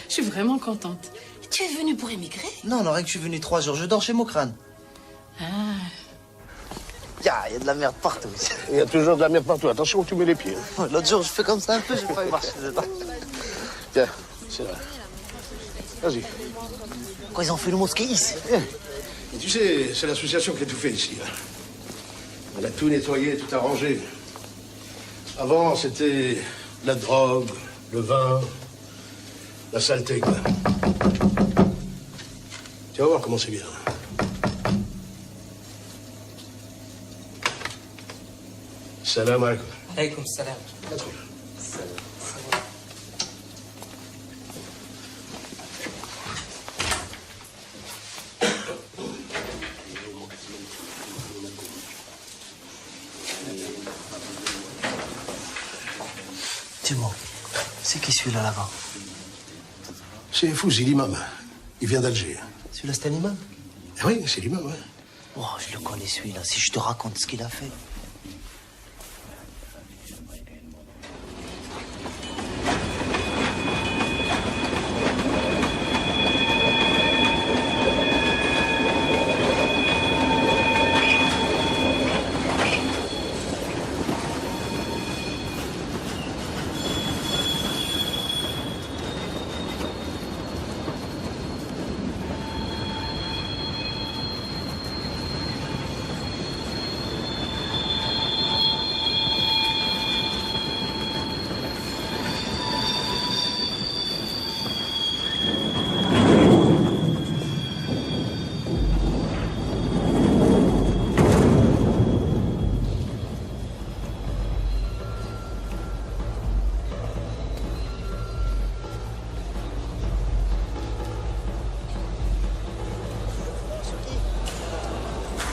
Je suis vraiment contente. Tu es venue pour émigrer? Non, non, rien que je suis venu 3 jours. Je dors chez Mokran. Ah. Il y a de la merde partout. Il y a toujours de la merde partout. Attention où tu mets les pieds. L'autre jour, je fais comme ça un peu, j'ai failli marcher dedans. Tiens, c'est là. Vas-y. Quoi, ils ont fait le mosquée ici? Et tu sais, c'est l'association qui a tout fait ici. Hein. Elle a tout nettoyé, tout arrangé. Avant, c'était la drogue, le vin, la saleté, quoi. Tu vas voir comment c'est bien. Salam alaikum. Alaykoum salam. Dis-moi, c'est qui celui-là là-bas? C'est Fouzi, l'imam. Il vient d'Alger. Celui-là, c'est un imam? Oui, c'est l'imam, oui. Oh, je le connais celui-là. Si je te raconte ce qu'il a fait.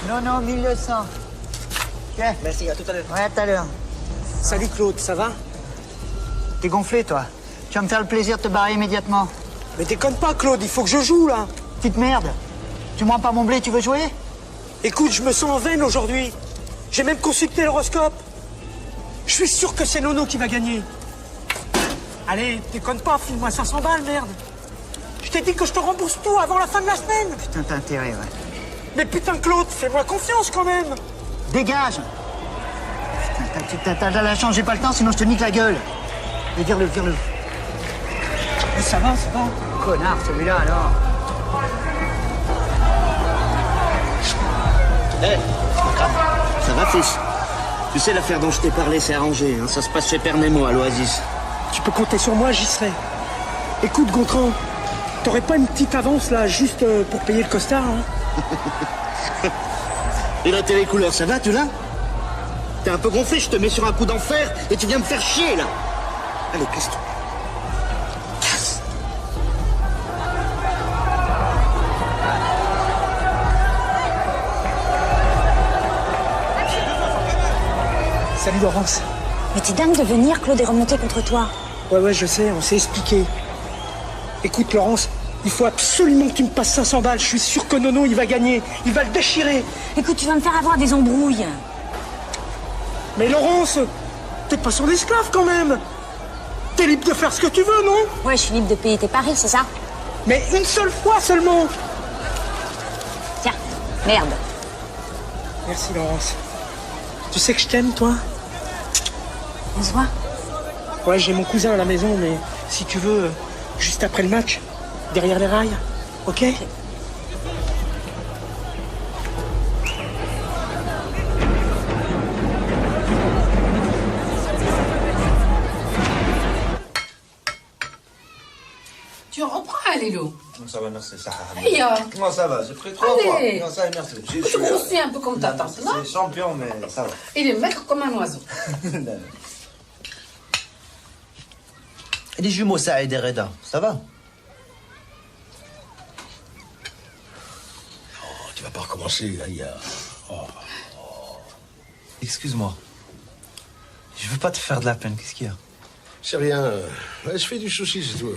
Non, non, 1200. Tiens. Merci, à tout à l'heure. Ouais, à tout à l'heure. Salut Claude, ça va? T'es gonflé, toi. Tu vas me faire le plaisir de te barrer immédiatement. Mais déconne pas Claude, il faut que je joue là. Petite merde. Tu me rends pas mon blé, tu veux jouer? Écoute, je me sens en veine aujourd'hui. J'ai même consulté l'horoscope. Je suis sûr que c'est Nono qui va gagner. Allez, déconne pas, file-moi 500 balles, merde. Je t'ai dit que je te rembourse tout avant la fin de la semaine. Putain, t'as intérêt, ouais. Mais putain Claude, fais-moi confiance quand même. Dégage. Putain, t'as de la chance, j'ai pas le temps, sinon je te nique la gueule. Et vire-le, vire-le. Mais ça va. Connard, celui-là, alors. Ça va, fils? Tu sais, l'affaire dont je t'ai parlé, c'est arrangé. Hein. Ça se passe chez Père Nemo, à l'Oasis. Tu peux compter sur moi, j'y serai. Écoute, Gontran, t'aurais pas une petite avance, là, juste pour payer le costard, hein? Et la télécouleur, ça va, tu l'as? T'es un peu gonflé, je te mets sur un coup d'enfer et tu viens me faire chier, là. Allez, casse-toi. Casse. Salut, Laurence. Mais t'es dingue de venir, Claude est remonté contre toi. Ouais, je sais, on s'est expliqué. Écoute, Laurence, il faut absolument que tu me passes 500 balles. Je suis sûr que Nono, il va gagner. Il va le déchirer. Écoute, tu vas me faire avoir des embrouilles. Mais Laurence, t'es pas son esclave quand même. T'es libre de faire ce que tu veux, non? Ouais, je suis libre de payer tes paris, c'est ça? Mais une seule fois seulement. Tiens, merde. Merci, Laurence. Tu sais que je t'aime, toi? On se voit? Ouais, j'ai mon cousin à la maison, mais si tu veux, juste après le match, derrière les rails, ok? Tu reprends, Lilo. Non, ça va, merci, ça va. Hey, Non, ça va, j'ai pris 3 Allez. fois. Non, ça va, merci. Tu grossis un peu comme ta tante, non? C'est champion, mais ça va. Il est maigre comme un oiseau. Et les jumeaux Saïd et Reda, ça va? Oh, tu vas pas recommencer, Aya. Excuse-moi. Je veux pas te faire de la peine, qu'est-ce qu'il y a? C'est rien. Ouais, je fais du souci, c'est tout.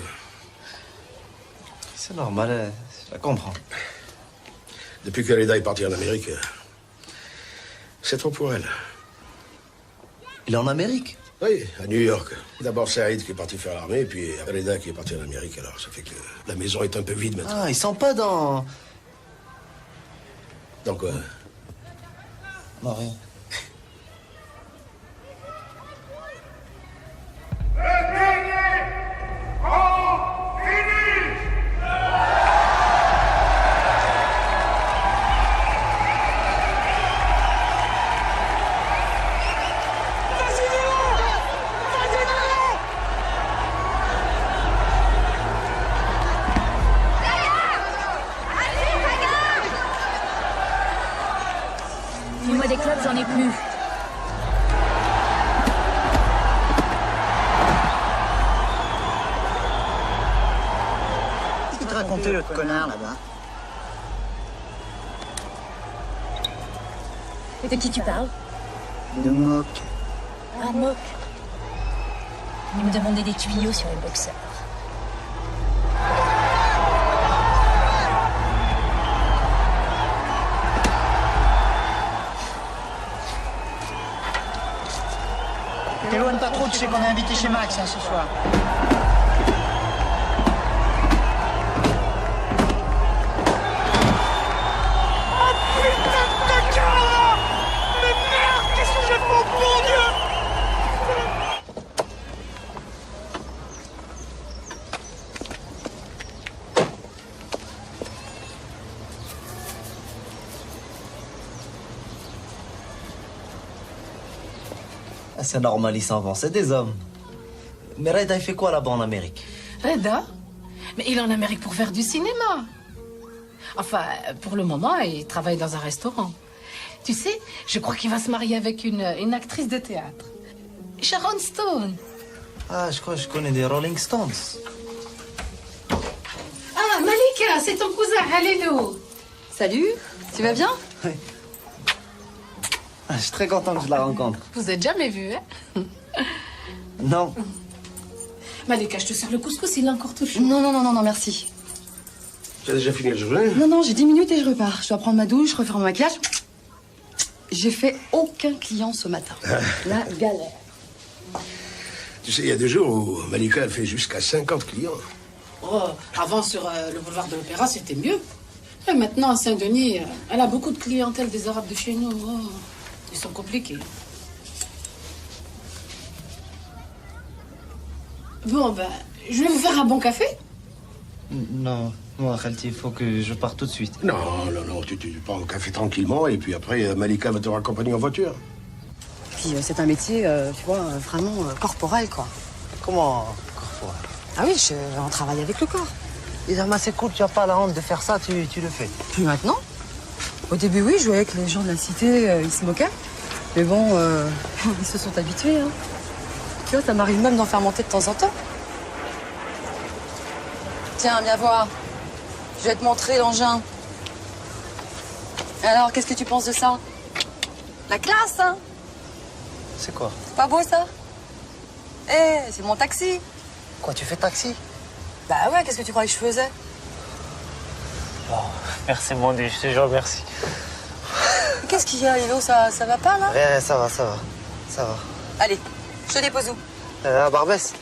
C'est normal, je la comprends. Depuis que Reda est parti en Amérique, c'est trop pour elle. Il est en Amérique? Oui, à New York. D'abord Saïd qui est parti faire l'armée, puis Reda qui est parti en Amérique. Alors ça fait que la maison est un peu vide maintenant. Ah, ils sont pas dans... Dans quoi? Non, rien. Dis-moi des clubs, j'en ai plus. Qu'est-ce qu'il te racontait, l'autre connard, là-bas? Et de qui tu parles? De Mock. Ah, Mock. Il me demandait des tuyaux sur les boxeurs. T'éloigne pas trop, tu sais qu'on est invité chez Max hein, ce soir. Oh putain de ta gueule! Mais merde, qu'est-ce que j'ai fait, mon Dieu! C'est normal, ils s'en vont, c'est des hommes. Mais Reda, il fait quoi là-bas en Amérique? Reda? Mais il est en Amérique pour faire du cinéma. Enfin, pour le moment, il travaille dans un restaurant. Tu sais, je crois qu'il va se marier avec une actrice de théâtre. Sharon Stone. Ah, je crois que je connais des Rolling Stones. Ah, Malika, c'est ton cousin, Halilou. Salut, tu vas bien? Oui. Ah, je suis très content que je la rencontre. Vous êtes jamais vus, hein? Non. Malika, je te sers le couscous, il est encore tout chaud. Non, merci. Tu as déjà fini la journée? Non, j'ai 10 minutes et je repars. Je dois prendre ma douche, refaire mon maquillage. J'ai fait aucun client ce matin. La galère. Tu sais, il y a des jours où Malika, elle fait jusqu'à 50 clients. Oh, avant, sur le boulevard de l'Opéra, c'était mieux. Et maintenant, à Saint-Denis, elle a beaucoup de clientèle des Arabes de chez nous. Oh, ils sont compliqués. Bon, ben, je vais vous faire un bon café. Non, moi, Khalti, il faut que je parte tout de suite. Non, tu prends au café tranquillement et puis après, Malika va te raccompagner en voiture. Puis c'est un métier, tu vois, vraiment corporel, quoi. Comment corporel? Ah oui, on travaille avec le corps. Isama, c'est cool, tu n'as pas la honte de faire ça, tu le fais. Puis maintenant? Au début, oui, je voyais que les gens de la cité, ils se moquaient. Mais bon, ils se sont habitués, hein. Tu vois, ça m'arrive même d'en faire monter de temps en temps. Tiens, viens voir. Je vais te montrer l'engin. Alors, qu'est-ce que tu penses de ça? La classe, hein? C'est quoi? C'est pas beau, ça? Eh, c'est mon taxi. Quoi, tu fais taxi? Bah ouais, qu'est-ce que tu croyais que je faisais? Oh, merci mon Dieu, je te jure, merci. Qu'est-ce qu'il y a, Lilo? Ça va pas, là? Rien, ça va, ça va. Ça va. Allez, je te dépose où? À Barbès.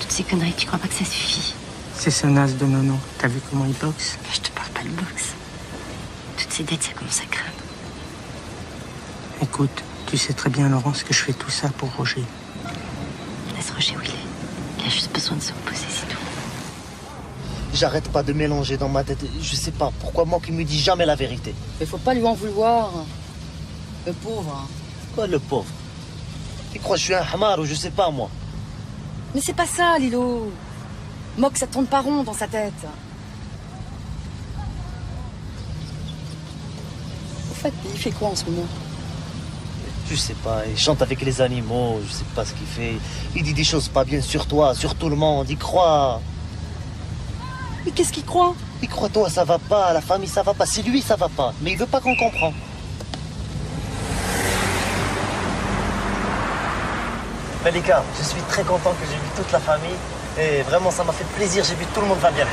Toutes ces conneries, tu crois pas que ça suffit? C'est ce naze de Nono. T'as vu comment il boxe? Je te parle pas de boxe. Toutes ces dettes, ça commence à craindre. Écoute, tu sais très bien, Laurence, que je fais tout ça pour Roger. Laisse Roger où il est. Il a juste besoin de se reposer, c'est tout. J'arrête pas de mélanger dans ma tête. Je sais pas pourquoi moi qui me dis jamais la vérité. Mais faut pas lui en vouloir. Le pauvre. Quoi, le pauvre? Tu crois que je suis un hamar ou je sais pas, moi? Mais c'est pas ça, Lilo. Moque, ça tourne pas rond dans sa tête. Au fait, il fait quoi en ce moment? Je sais pas, il chante avec les animaux, je sais pas ce qu'il fait. Il dit des choses pas bien sur toi, sur tout le monde, il croit. Mais qu'est-ce qu'il croit? Il croit toi, ça va pas, la famille, ça va pas. C'est lui, ça va pas. Mais il veut pas qu'on comprenne. Malika, je suis très content que j'ai vu toute la famille. Et vraiment, ça m'a fait plaisir. J'ai vu tout le monde va bien.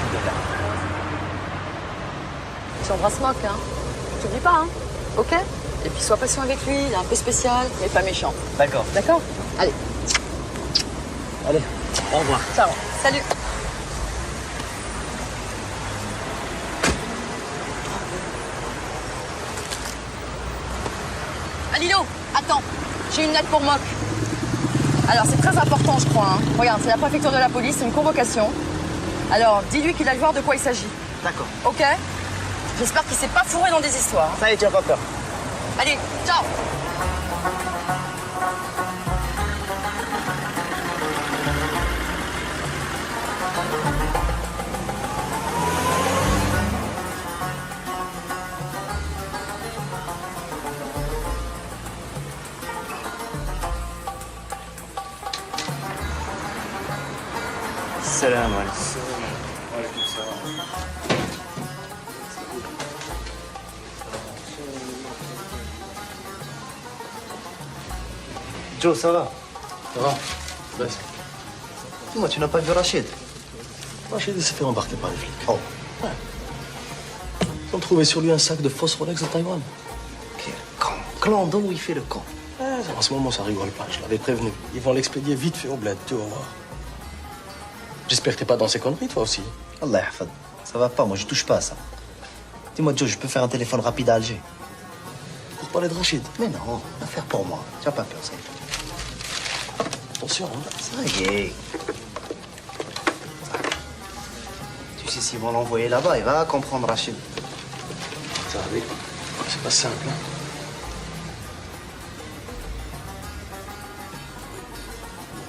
Tu embrasses Mock, hein? T'oublies pas, hein? Ok? Et puis sois patient avec lui, il est un peu spécial, mais pas méchant. D'accord. D'accord? Allez. Allez, au revoir. Ciao. Salut. Ah, Lilo, attends. J'ai une lettre pour Mock. Alors, c'est très important, je crois. Hein. Regarde, c'est la préfecture de la police, c'est une convocation. Alors, dis-lui qu'il a le voir de quoi il s'agit. D'accord. Ok? J'espère qu'il s'est pas fourré dans des histoires. Ça y est, tu n'as pas peur. Allez, ciao! Salam alaikum. Joe, ça va? Ça va? Baisse. Dis-moi, tu n'as pas vu Rachid? Rachid, il s'est fait embarquer par les flics. Oh. Ouais. Ils ont trouvé sur lui un sac de fausses Rolex de Taïwan. Quel con. Clandon où il fait le con. En ce moment, ça rigole pas. Je l'avais prévenu. Ils vont l'expédier vite fait au bled. Tu vas voir. J'espère que t'es pas dans ces conneries, toi aussi. Allah yahfad. Ça va pas, moi je touche pas à ça. Dis-moi, Joe, je peux faire un téléphone rapide à Alger? Pour parler de Rachid? Mais non, affaire pour moi. Tu n'as pas peur, ça y est. Attention, hein. Ça y est. Tu sais, s'ils vont l'envoyer là-bas, il va comprendre Rachid. Ça va aller. C'est pas simple, hein.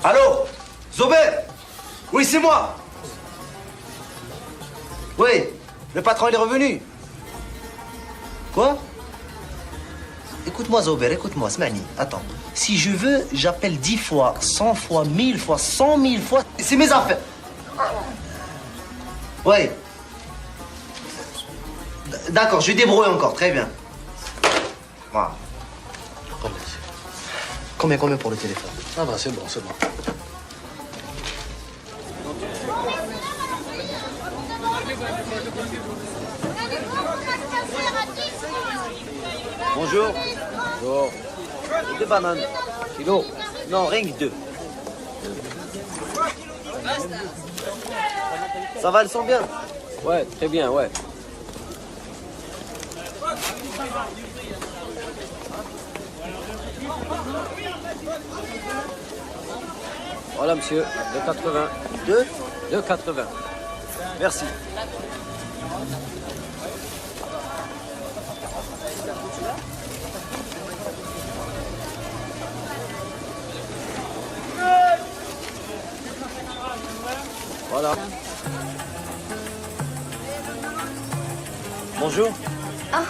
Allô? Zober? Oui, c'est moi. Oui, le patron, il est revenu. Quoi? Écoute-moi, Zober, écoute-moi, Smani. Attends. Si je veux, j'appelle 10 fois, 100 fois, 1000 fois, 100 000 fois. C'est mes affaires. Oui. D'accord, je vais débrouiller encore, très bien. Voilà. Combien pour le téléphone? Ah bah, c'est bon, c'est bon. Bonjour. Bonjour. 2 bananes. Kilo. Non, rien que 2. Ça va, elles sont bien? Ouais, très bien, ouais. Voilà, monsieur, 2,80. 2,80. Merci. Voilà. Bonjour. Ah,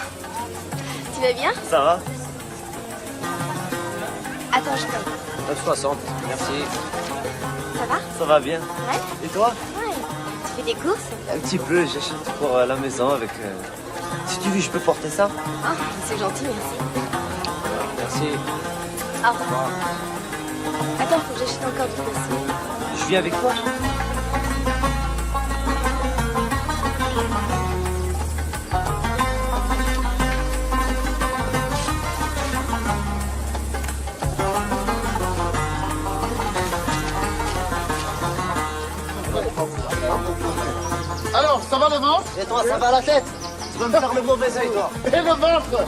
tu vas bien? Ça va? Attends, je paye. 9,60. Merci. Ça va? Ça va bien. Ouais? Et toi? Ouais. Tu fais des courses? Un petit peu, j'achète pour la maison avec... Si tu veux, je peux porter ça? Ah, c'est gentil, merci. Merci. Au revoir. Attends, faut que j'achète encore du dossier. Je viens avec toi? Alors, ça va le ventre? Et toi, ça va la tête? Tu vas me faire le mauvais œil, toi. Et le ventre?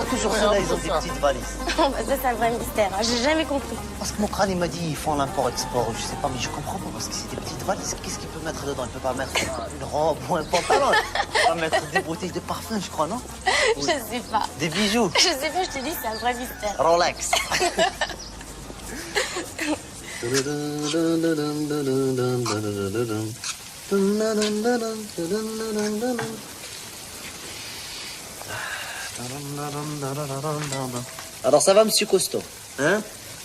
Toujours ceux-là, ils ont des petites valises. Ça, c'est un vrai mystère. Hein. J'ai jamais compris. Parce que mon crâne, il m'a dit, ils font l'import-export, je sais pas, mais je comprends pas, parce que c'est des petites valises. Qu'est-ce qu'il peut mettre dedans? Il peut pas mettre une robe ou un pantalon. Il va mettre des bouteilles de parfum, je crois, non? Je sais pas. Des bijoux. Je sais pas, je te dis, c'est un vrai mystère. Rolex. Alors ça va, monsieur Costaud? Hein?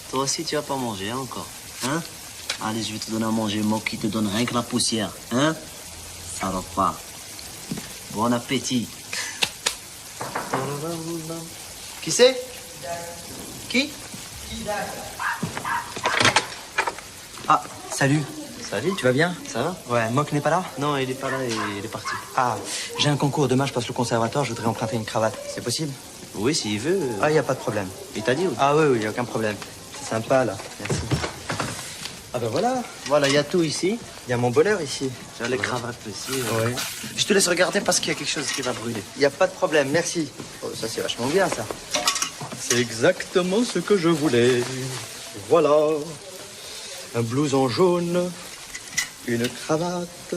Toi aussi, tu vas pas manger, hein, encore? Hein? Allez, je vais te donner à manger, moi qui te donne rien que la poussière. Hein? Ça va pas. Bon appétit. Qui c'est? Qui? Ah, salut. Salut. Tu vas bien? Ça va? Ouais, Mock n'est pas là? Non, il est pas là, il est parti. Ah, j'ai un concours, demain je passe le conservatoire, je voudrais emprunter une cravate. C'est possible? Oui, s'il veut. Ah, il n'y a pas de problème. Il t'a dit ou? Ah oui, il n'y a aucun problème. C'est sympa, là. Merci. Ah ben voilà. Voilà, il y a tout ici. Il y a mon bonheur ici. Tu as les cravates aussi. Oui. Je te laisse regarder parce qu'il y a quelque chose qui va brûler. Il n'y a pas de problème, merci. Oh, ça c'est vachement bien, ça. C'est exactement ce que je voulais. Voilà. Un blouson jaune, une cravate.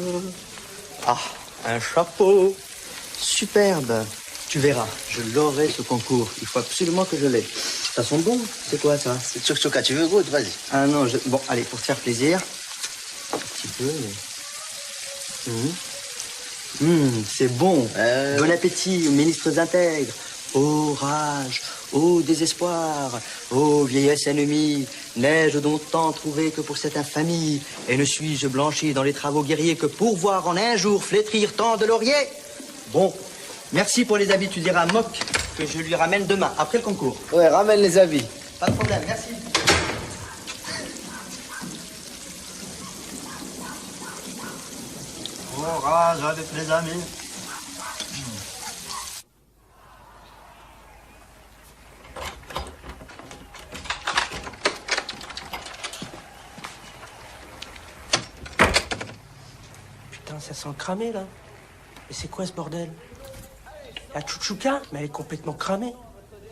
Ah, un chapeau. Superbe. Tu verras, je l'aurai ce concours. Il faut absolument que je l'ai. Ça sent bon. C'est quoi ça? C'est tchouk-tchouka, tu veux goûter? Vas-y. Ah non, bon, allez, pour te faire plaisir. Un petit peu, mais... c'est bon. Bon appétit aux ministres intègres. Ô rage, ô désespoir, ô vieillesse ennemie, n'ai-je donc tant trouvé que pour cette infamie? Et ne suis-je blanchi dans les travaux guerriers que pour voir en un jour flétrir tant de lauriers? Bon, merci pour les habits, tu diras à Mock que je lui ramène demain, après le concours. Ouais, ramène les habits. Pas de problème, merci. Orage avec les amis. Putain, ça sent cramé, là. Mais c'est quoi, ce bordel? La tchouchouka? Mais elle est complètement cramée.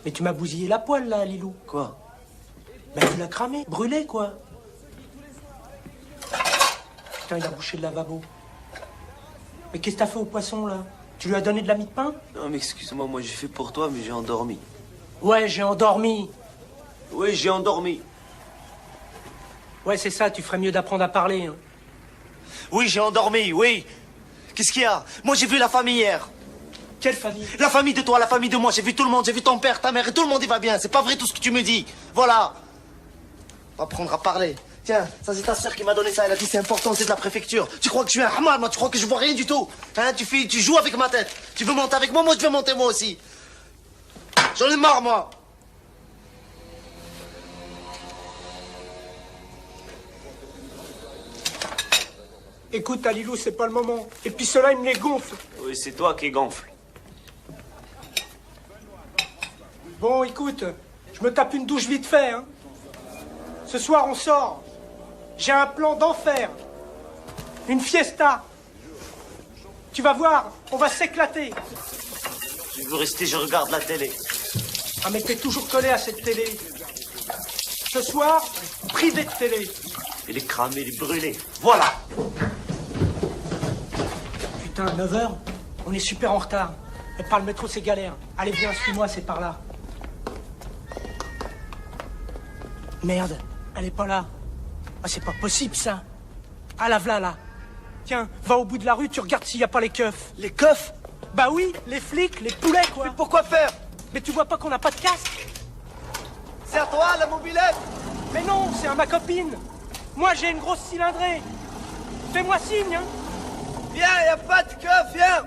Mais tu m'as bousillé la poêle, là, Lilou. Quoi? Ben, tu l'as cramé, brûlé, quoi. Putain, il a bouché le lavabo. Mais qu'est-ce que t'as fait au poisson, là? Tu lui as donné de la mie de pain? Non, mais excuse-moi, moi j'ai fait pour toi, mais j'ai endormi. Ouais, j'ai endormi. Oui, j'ai endormi. Ouais, c'est ça, tu ferais mieux d'apprendre à parler. Hein. Oui, j'ai endormi, oui. Qu'est-ce qu'il y a? Moi j'ai vu la famille hier. Quelle famille? La famille de toi, la famille de moi. J'ai vu tout le monde, j'ai vu ton père, ta mère, et tout le monde il va bien. C'est pas vrai tout ce que tu me dis. Voilà. On va apprendre à parler. Tiens, ça c'est ta soeur qui m'a donné ça. Elle a dit c'est important, c'est de la préfecture. Tu crois que je suis un hamad, moi? Tu crois que je vois rien du tout? Hein? Tu joues avec ma tête. Tu veux monter avec moi? Moi je veux monter moi aussi. J'en ai marre, moi. Écoute, Alilou, c'est pas le moment. Et puis ceux-là, ils me les gonflent. Oui, c'est toi qui gonfle. Bon, écoute, je me tape une douche vite fait, hein. Ce soir, on sort. J'ai un plan d'enfer. Une fiesta. Tu vas voir, on va s'éclater. Je veux rester, je regarde la télé. Ah mais t'es toujours collé à cette télé. Ce soir, privé de télé. Il est cramé, il est brûlé. Voilà. Putain, 9h, on est super en retard. Et par le métro, c'est galère. Allez, viens, suis-moi, c'est par là. Merde, elle est pas là. Ah, c'est pas possible, ça. Ah, la v'là, là. Tiens, va au bout de la rue, tu regardes s'il y a pas les keufs. Les keufs? Bah oui, les flics, les poulets, quoi. Mais pourquoi faire? Mais tu vois pas qu'on n'a pas de casque? C'est à toi, la mobilette? Mais non, c'est à ma copine. Moi, j'ai une grosse cylindrée. Fais-moi signe, hein. Viens, y a pas de keuf, viens.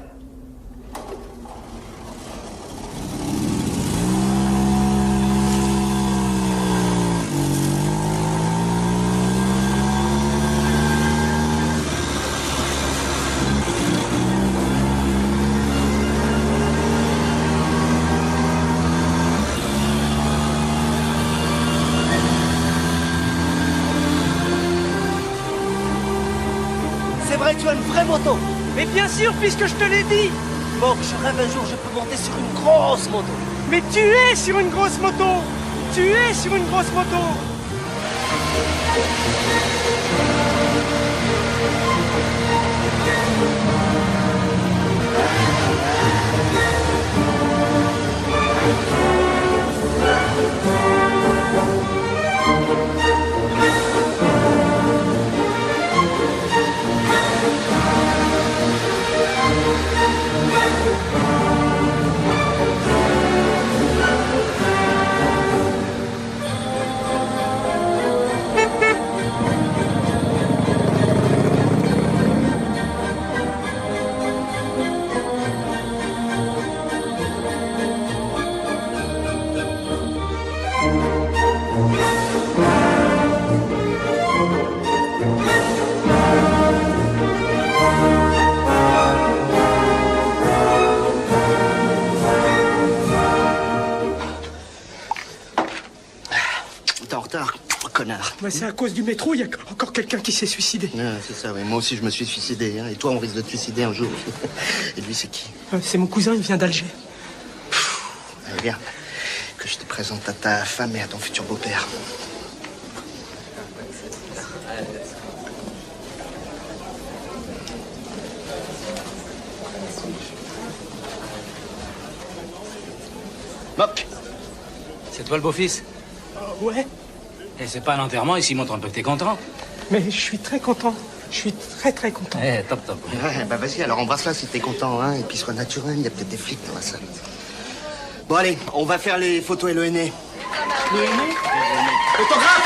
C'est vrai, tu as une vraie moto. Mais bien sûr, puisque je te l'ai dit. Bon, je rêve un jour, je peux monter sur une grosse moto. Mais tu es sur une grosse moto. Tu es sur une grosse moto. T'es en retard, connard. Bah, c'est à cause du métro, il y a encore quelqu'un qui s'est suicidé. Ah, c'est ça, oui. Moi aussi, je me suis suicidé. Hein. Et toi, on risque de te suicider un jour. Et lui, c'est qui? C'est mon cousin, il vient d'Alger. Allez, viens. Que je te présente à ta femme et à ton futur beau-père. Moc, c'est toi le beau-fils? Ouais, Et c'est pas un enterrement, ici montre un peu que t'es content. mais je suis très content. Je suis très très content. Eh, top, top. Ouais, bah vas-y, alors embrasse-la si t'es content, hein. Et puis sois naturel, il y a peut-être des flics dans la salle. Bon, allez, on va faire les photos et le henné. Le henné? Photographe!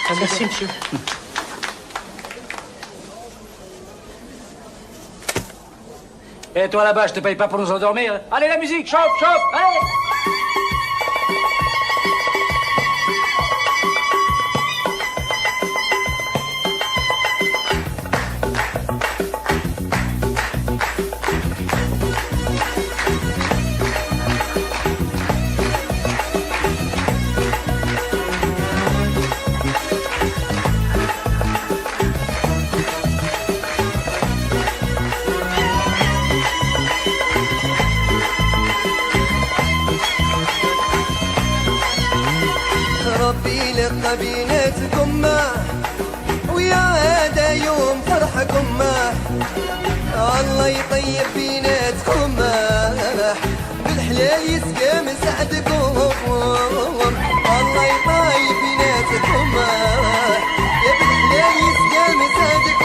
Ah, merci, monsieur. Et toi là-bas, je te paye pas pour nous endormir. Allez, la musique, chauffe, chauffe, allez! ربي لقى بيناتكم ويا هذا يوم فرحكم الله يطيب بيناتكم بالحلال يسقى من سعدكم الله يطيب بيناتكم يا بالحلال يسقى من سعدكم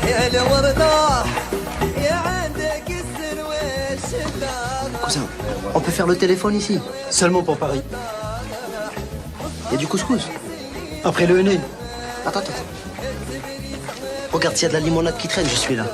يا الوردة يا عندك السرويش Cousin, on peut faire le téléphone ici. Seulement pour Paris. Il y a du couscous. Après le henné. Attends. Regarde s'il y a de la limonade qui traîne, je suis là.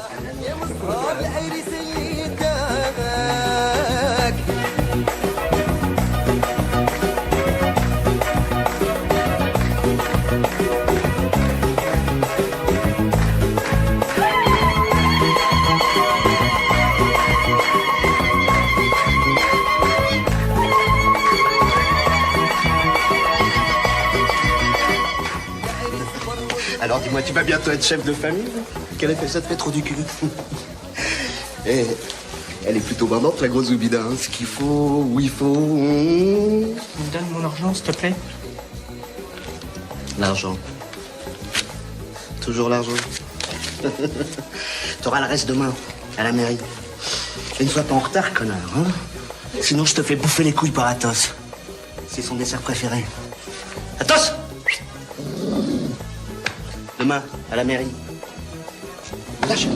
Alors dis-moi, tu vas bientôt être chef de famille? Quel effet ça te fait trop du cul? Eh, elle est plutôt bandante, la grosse Zoubida, hein. Ce qu'il faut, où il faut. Tu me donnes mon argent, s'il te plaît? L'argent. Toujours l'argent. T'auras le reste demain, à la mairie. Et ne sois pas en retard, connard, hein. Sinon, je te fais bouffer les couilles par Athos. C'est son dessert préféré. Athos! Demain, à la mairie. Lâche.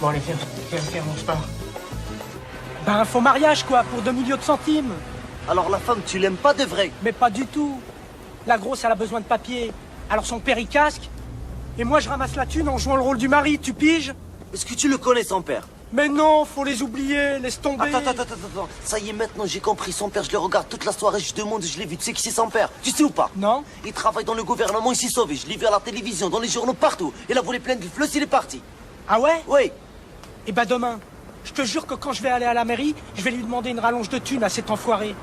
Bon, allez, viens, on se part. Ben, un faux mariage, quoi, pour 2 millions de centimes. Alors la femme, tu l'aimes pas de vrai? Mais pas du tout. La grosse, elle a besoin de papier. Alors son père, il casque. Et moi, je ramasse la thune en jouant le rôle du mari, tu piges? Est-ce que tu le connais, son père? Mais non, faut les oublier, laisse tomber. Attends. Ça y est, maintenant, j'ai compris. Son père, je le regarde toute la soirée, je demande, je l'ai vu. Tu sais qui c'est son père? Tu sais ou pas? Non. Il travaille dans le gouvernement, il s'est sauvé. Je l'ai vu à la télévision, dans les journaux, partout. Il a volé plein de fleurs, il est parti. Ah ouais? Oui. Et ben demain, je te jure que quand je vais aller à la mairie, je vais lui demander une rallonge de thunes à cet enfoiré.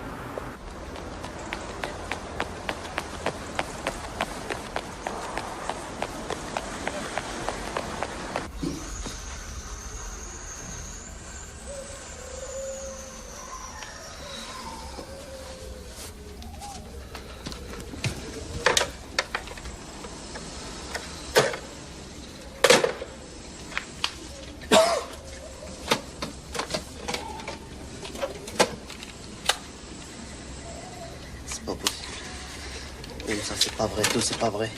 C'est pas possible. Et ça, c'est pas vrai, tout, c'est pas vrai.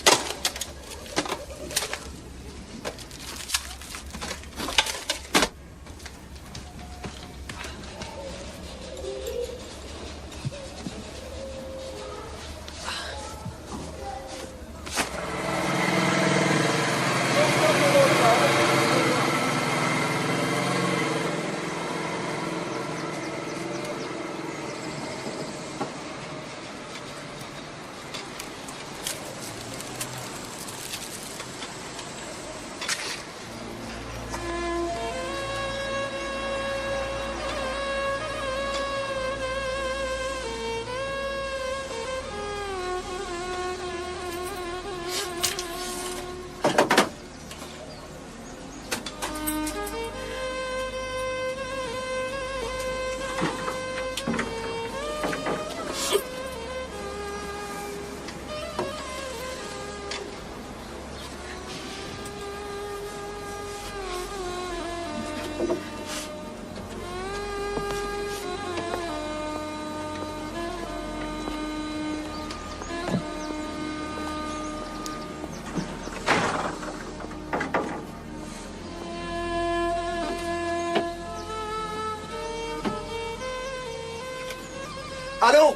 Allô?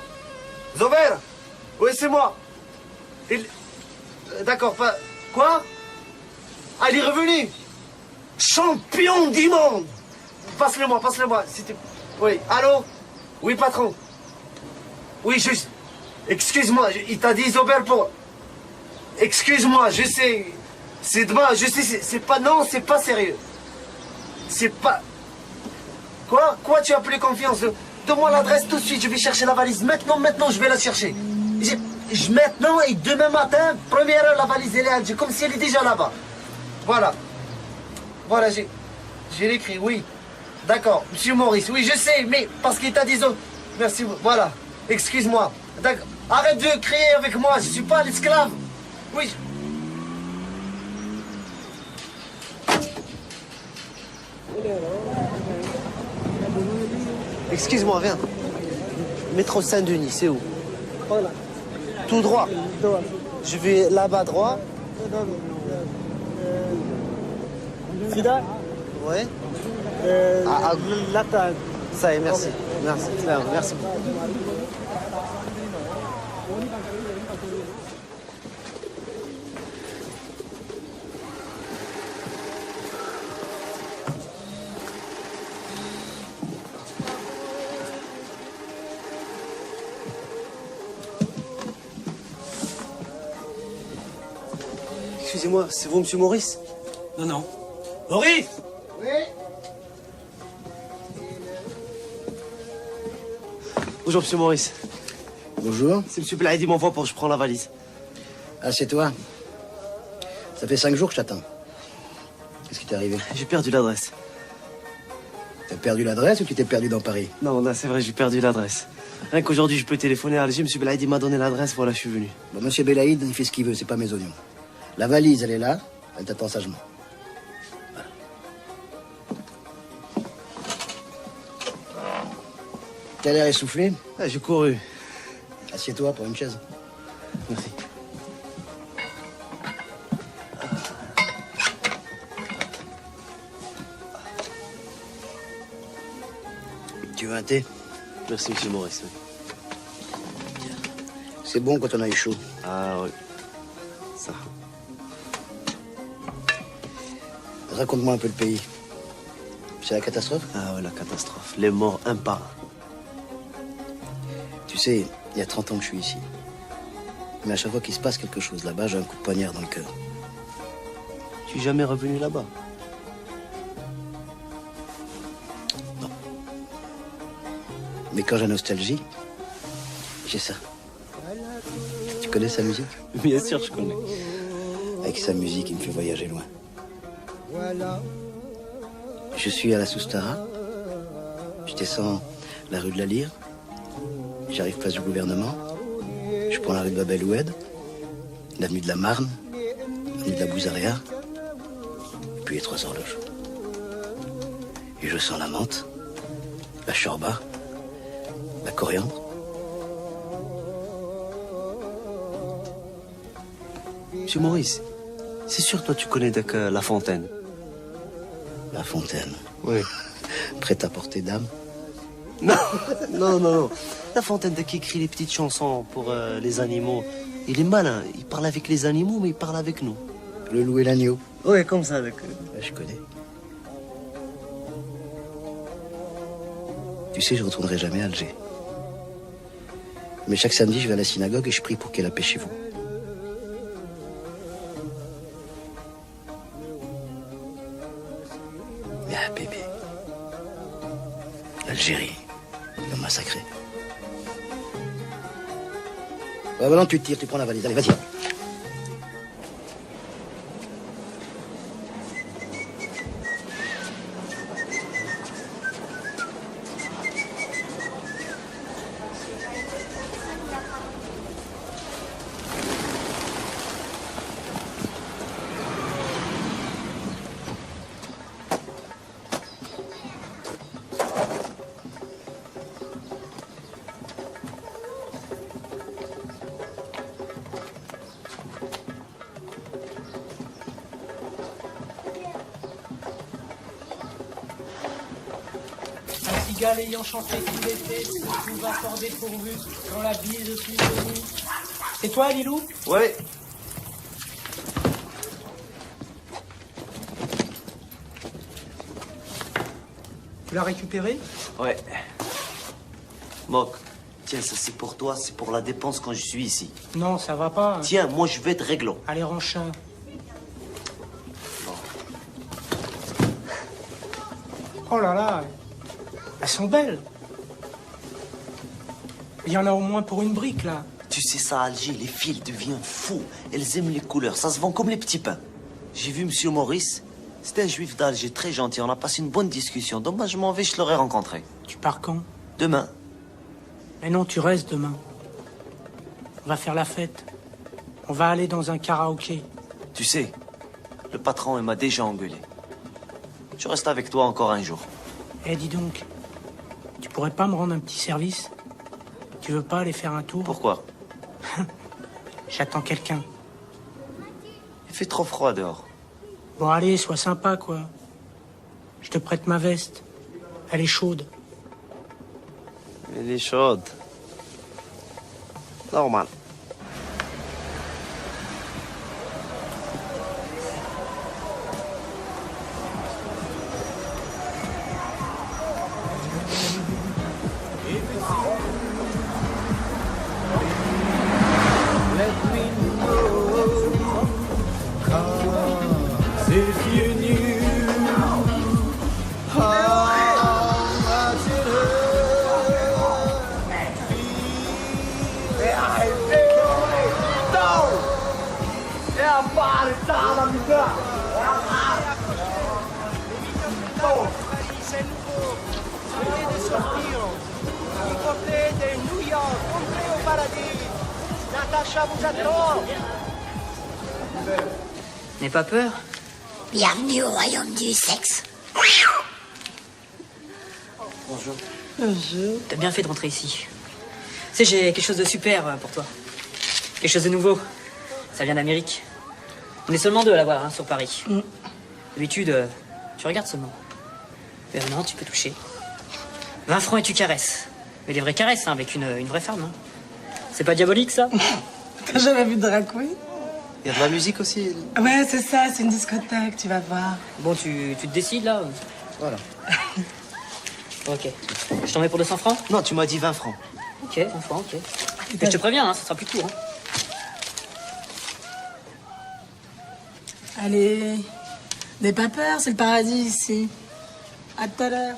Zover? Oui, c'est moi. D'accord, pas... Quoi? Ah, il est revenu? Champion du monde! Passe-le-moi, Oui, allô? Oui, patron. Oui, juste... Excuse-moi, il t'a dit Zover pour... Excuse-moi, je sais... C'est demain, je sais, c'est pas... Non, c'est pas sérieux. C'est pas... Quoi tu as appelé confiance? Donne-moi l'adresse tout de suite, je vais chercher la valise. Maintenant, je vais la chercher. Maintenant et demain matin, première heure, la valise, elle est comme si elle est déjà là-bas. Voilà, j'ai l'écrit, oui. D'accord, monsieur Maurice, oui, je sais, mais parce qu'il t'a dit... Merci, voilà, excuse-moi. D'accord, arrête de crier avec moi, je suis pas l'esclave. Oui. Excuse-moi, viens. Métro Saint-Denis, c'est où? Voilà. Tout droit. Je vais là-bas droit. Fida? Ouais. Là, t'as... Ça y est, merci. Merci. Excusez-moi, c'est vous, monsieur Maurice? Non, non. Maurice! Oui. Bonjour, monsieur Maurice. Bonjour. C'est monsieur Belaïdi m'envoie pour que je prends la valise. Ah, c'est toi. Ça fait 5 jours que je t'attends. Qu'est-ce qui t'est arrivé? J'ai perdu l'adresse. T'as perdu l'adresse ou tu t'es perdu dans Paris? Non, là, c'est vrai, j'ai perdu l'adresse. Rien qu'aujourd'hui, je peux téléphoner à Alger. Monsieur Belaïdi m'a donné l'adresse, voilà, je suis venu. Bon, monsieur Belaïd, il fait ce qu'il veut, c'est pas mes oignons. La valise, elle est là, elle t'attend sagement. Voilà. T'as l'air essoufflé? Ah, j'ai couru. Assieds-toi pour une chaise. Merci. Tu veux un thé? Merci, monsieur Maurice. C'est bon quand on a eu chaud. Ah oui. Ça. Raconte-moi un peu le pays. C'est la catastrophe? Ah ouais, la catastrophe. Les morts un par un. Tu sais, il y a 30 ans que je suis ici. Mais à chaque fois qu'il se passe quelque chose là-bas, j'ai un coup de poignard dans le cœur. Tu es jamais revenu là-bas? Non. Mais quand j'ai nostalgie, j'ai ça. Tu connais sa musique? Bien sûr, je connais. Avec sa musique, il me fait voyager loin. Je suis à la Soustara. Je descends la rue de la Lyre. J'arrive place du gouvernement. Je prends la rue de Bab el-Oued, l'avenue de la Marne, l'avenue de la Bouzaréa, puis les 3 horloges. Et je sens la menthe, la chorba, la coriandre. Monsieur Maurice, c'est sûr, toi, tu connais La Fontaine. La Fontaine? Oui. Prête à porter dame? Non, non, non, non. La Fontaine qui écrit les petites chansons pour les animaux. Il est malin. Il parle avec les animaux, mais il parle avec nous. Le loup et l'agneau? Oui, comme ça. Je connais. Tu sais, je ne retournerai jamais à Alger. Mais chaque samedi, je vais à la synagogue et je prie pour qu'il y ait la paix chez vous. Ah, bébé. L'Algérie. Ils l'ont massacré. Ouais, maintenant tu tires, tu prends la valise. Allez, vas-y. Cigale ayant chanté tout l'été, tout va fort dépourvu, quand la bise fut venue. C'est toi, Lilou? Ouais. Tu l'as récupéré? Ouais. Moc, tiens, ça c'est pour toi, c'est pour la dépense quand je suis ici. Non, ça va pas. Tiens, moi je vais être réglo. Allez, range ça. Oh là là, elles sont belles. Il y en a au moins pour une brique, là. Tu sais ça, à Alger, les filles deviennent fous. Elles aiment les couleurs, ça se vend comme les petits pains. J'ai vu monsieur Maurice, c'était un juif d'Alger très gentil. On a passé une bonne discussion. Dommage, je m'en vais, je l'aurais rencontré. Tu pars quand? Demain. Mais non, tu restes demain. On va faire la fête. On va aller dans un karaoké. Tu sais, le patron, il m'a déjà engueulé. Je reste avec toi encore un jour. Eh, dis donc, tu pourrais pas me rendre un petit service? Tu veux pas aller faire un tour? Pourquoi? J'attends quelqu'un. Il fait trop froid dehors. Bon, allez, sois sympa, quoi. Je te prête ma veste. Elle est chaude. Elle est chaude. Normal. Let me know, Natacha, vous attend. N'aie pas peur. Bienvenue au royaume du sexe. Bonjour. Bonjour. T'as bien fait de rentrer ici. Tu sais, j'ai quelque chose de super pour toi. Quelque chose de nouveau. Ça vient d'Amérique. On est seulement deux à l'avoir sur Paris. D'habitude, tu regardes seulement. Mais maintenant, tu peux toucher. 20 francs et tu caresses. Mais des vraies caresses, hein, avec une vraie femme. Hein. C'est pas diabolique, ça? T'as jamais vu de drag queen? Il y a de la musique aussi. Ouais, c'est ça, c'est une discothèque, tu vas voir. Bon, tu te décides, là? Voilà. Ok. Je t'en mets pour 200 francs? Non, tu m'as dit 20 francs. Ok, 20 francs, ok. Mais je te préviens, hein, ça sera plus court. Hein. Allez, n'aie pas peur, c'est le paradis ici. À tout à l'heure.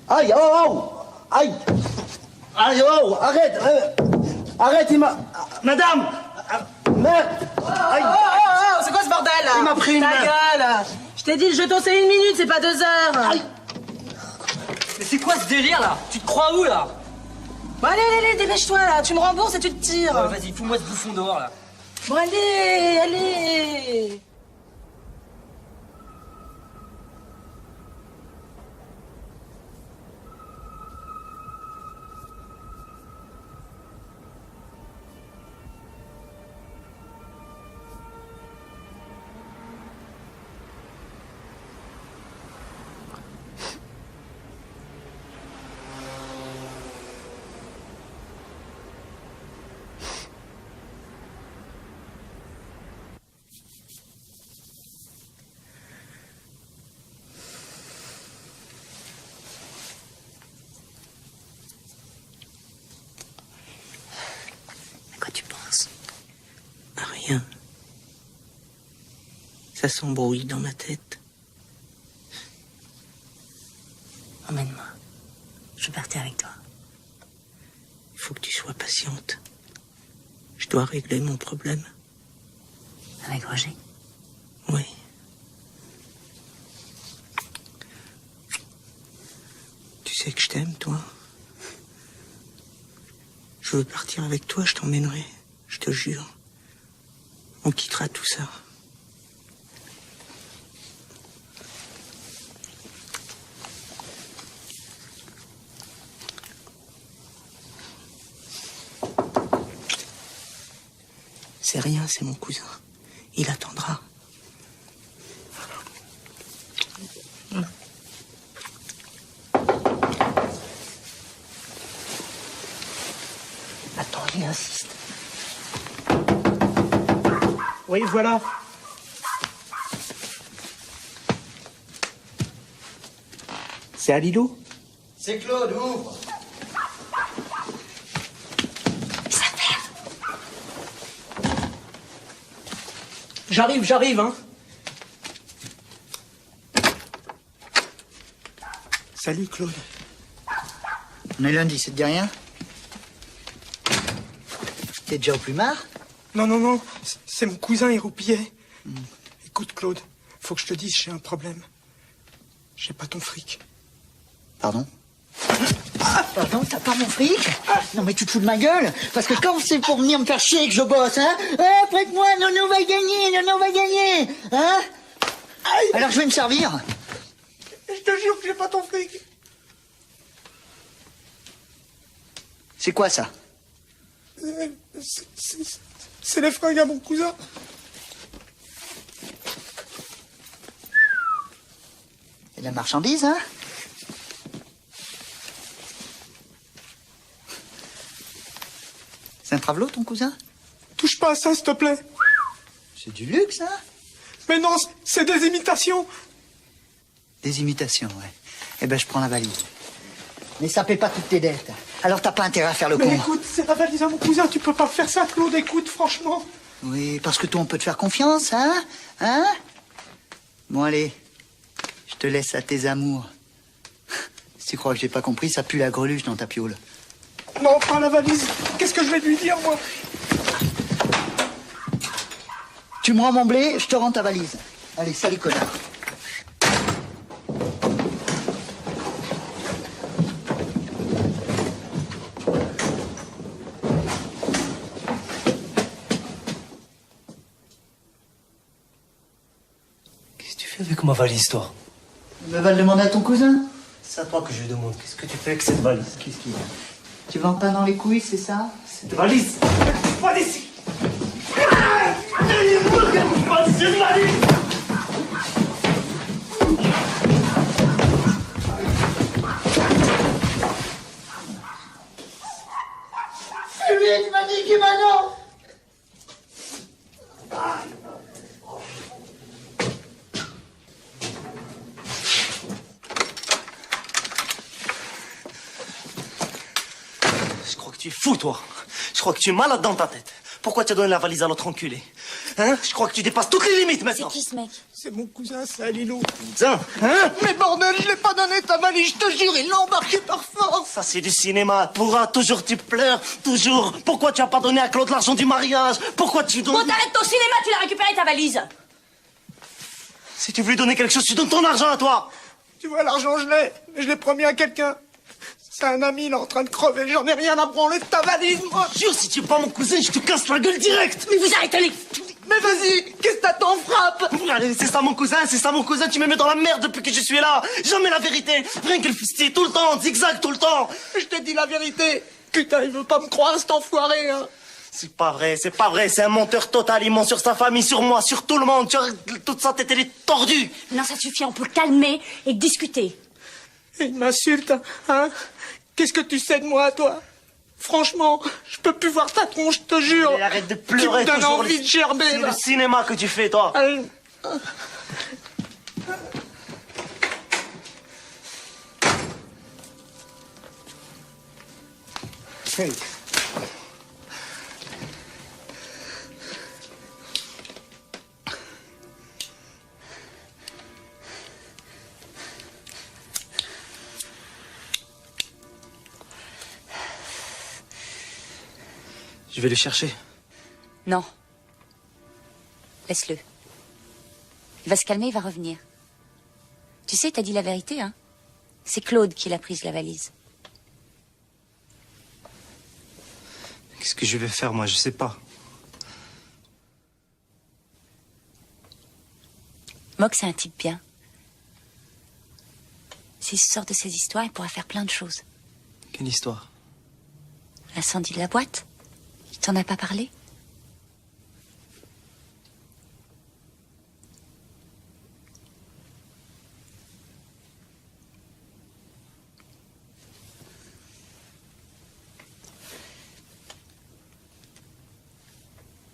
Aïe, oh, oh, aïe. Aïe, oh, arrête, arrête, il m'a... Madame, merde. Aïe. Oh, c'est quoi ce bordel là? Il m'a pris une Ta main. gueule. Je t'ai dit, le jeton c'est 1 minute, c'est pas 2 heures. Aïe. Mais c'est quoi ce délire, là? Tu te crois où, là? Bon, allez, dépêche-toi là, tu me rembourses et tu te tires. Vas-y, fous-moi ce bouffon dehors, là. Bon, allez. À quoi tu penses? À rien. Ça s'embrouille dans ma tête. Emmène-moi. Je partais avec toi. Il faut que tu sois patiente. Je dois régler mon problème. Avec Roger? Oui. Tu sais que je t'aime, toi. Je veux partir avec toi, je t'emmènerai. Je te jure. On quittera tout ça. C'est rien, c'est mon cousin. Il attendra. Attends, il insiste. Oui, voilà. C'est Alilou? C'est Claude, ouvre. J'arrive, hein. Salut, Claude. On est lundi, ça te dit rien? T'es déjà au plumard? Non, non, non, c'est mon cousin Héroupillet. Écoute, Claude, faut que je te dise, j'ai un problème. J'ai pas ton fric. Pardon? Pardon, t'as pas mon fric? Non mais tu te fous de ma gueule? Parce que quand c'est pour venir me faire chier que je bosse, hein? Prête-moi, Nono va gagner, Nono va gagner! Hein? Alors je vais me servir. Je te jure que j'ai pas ton fric. C'est quoi ça? C'est les fringues à mon cousin. Et la marchandise, hein? C'est un travelot, ton cousin? Touche pas à ça, s'il te plaît. C'est du luxe, hein? Mais non, c'est des imitations. Des imitations, ouais. Eh ben, je prends la valise. Mais ça paie pas toutes tes dettes. Alors t'as pas intérêt à faire le con. Mais écoute, c'est la valise à mon cousin, tu peux pas faire ça, Claude, écoute, franchement. Oui, parce que toi, on peut te faire confiance, hein? Hein? Bon, allez. Je te laisse à tes amours. Si tu crois que j'ai pas compris, ça pue la greluche dans ta piole. Non, pas la valise. Qu'est-ce que je vais lui dire, moi? Tu me rends mon blé, je te rends ta valise. Allez, salut, connard. Qu'est-ce que tu fais avec ma valise, toi? Va le demander à ton cousin. C'est à toi que je lui demande. Qu'est-ce que tu fais avec cette valise? Qu'est-ce qu'il y a? Tu vas en pas dans les couilles, c'est ça? Cette valise? Pas d'ici! Vite, Manique, Manon! Je crois que tu es fou, toi. Je crois que tu es malade dans ta tête. Pourquoi tu as donné la valise à l'autre enculé? Hein? Je crois que tu dépasses toutes les limites maintenant. C'est qui ce mec? C'est mon cousin, c'est Alilou. Tiens, hein? Mais bordel, je l'ai pas donné ta valise, je te jure, il l'a embarqué par force. Ça, c'est du cinéma. Pourra, toujours tu pleures, toujours. Pourquoi tu as pas donné à Claude l'argent du mariage? Pourquoi tu donnes... Bon, t'arrêtes ton cinéma, tu l'as récupéré ta valise. Si tu veux lui donner quelque chose, tu donnes ton argent à toi. Tu vois, l'argent, je l'ai, mais je l'ai promis à quelqu'un. C'est un ami, il est en train de crever, j'en ai rien à branler de ta valise, moi. Jure, si tu es pas mon cousin, je te casse la gueule direct. Mais vous arrêtez les... Mais vas-y, qu'est-ce que t'attends, frappe? Allez, c'est ça mon cousin, tu me mets dans la merde depuis que je suis là. Jamais la vérité, rien que le fustille tout le temps, zigzag tout le temps. Je te dis la vérité. Putain, il veut pas me croire, cet enfoiré, hein. C'est pas vrai, c'est un menteur total, il ment sur sa famille, sur moi, sur tout le monde. Tu vois, toute sa tête, elle est tordue. Non, ça suffit, on peut calmer et discuter. Il m'insulte, hein? Qu'est-ce que tu sais de moi, toi? Franchement, je peux plus voir ta tronche, je te jure. Mais arrête de pleurer. Tu me donnes toujours. envie de gerber, C'est là. le cinéma que tu fais, toi. Hey. Je vais le chercher. Non. Laisse-le. Il va se calmer, il va revenir. Tu sais, t'as dit la vérité, hein? C'est Claude qui l'a prise, la valise. Qu'est-ce que je vais faire, moi? Je sais pas. Mock, c'est un type bien. S'il sort de ses histoires, il pourra faire plein de choses. Quelle histoire? L'incendie de la boîte? Il t'en a pas parlé?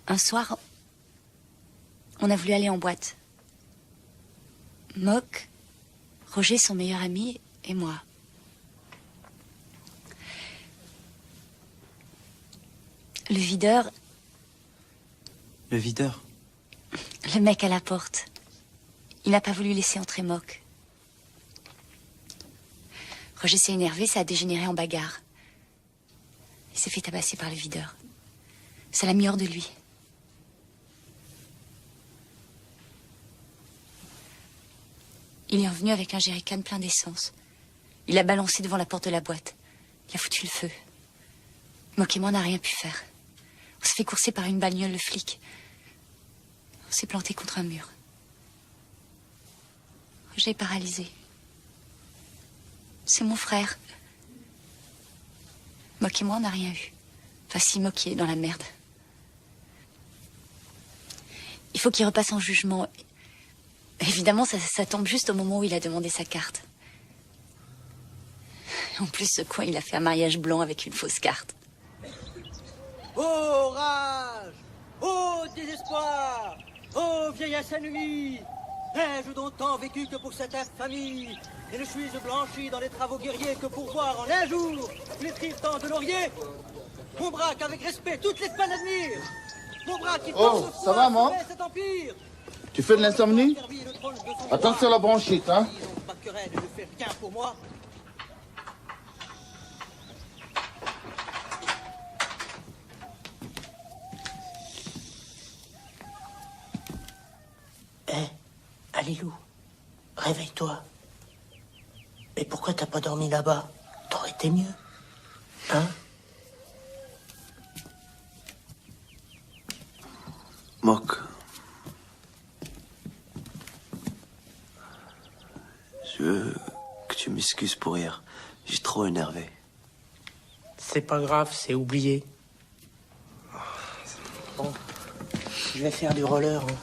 Un soir, on a voulu aller en boîte. Mock, Roger, son meilleur ami, et moi. Le videur, Le videur? le mec à la porte, il n'a pas voulu laisser entrer Mock. Roger s'est énervé, ça a dégénéré en bagarre. Il s'est fait tabasser par le videur. Ça l'a mis hors de lui. Il est revenu avec un jerrycan plein d'essence. Il l'a balancé devant la porte de la boîte. Il a foutu le feu. Mock et moi, on n'a rien pu faire. On s'est fait courser par une bagnole, le flic. On s'est planté contre un mur. Roger est paralysé. C'est mon frère. Mock et moi, on n'a rien eu. Enfin, si, Mock est dans la merde. Il faut qu'il repasse en jugement. Évidemment, ça tombe juste au moment où il a demandé sa carte. En plus, ce coin, il a fait un mariage blanc avec une fausse carte. Ô rage, ô désespoir, ô vieillesse ennemie, ai-je donc tant vécu que pour cette infamie, et ne suis-je blanchi dans les travaux guerriers que pour voir en un jour flétrir tant de lauriers. Mon bras qu'avec respect toutes les semaines admire, mon bras qui Oh, ça va, moi cet empire. Tu fais de l'insomnie? Attention à la bronchite, hein? Pas de querelle, ne fais rien pour moi. Alilou, réveille-toi. Mais pourquoi t'as pas dormi là-bas? T'aurais été mieux. Hein? Mock. Je veux que tu m'excuses pour hier. J'ai trop énervé. C'est pas grave, c'est oublié. Bon, je vais faire du roller. Hein.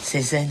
C'est zen.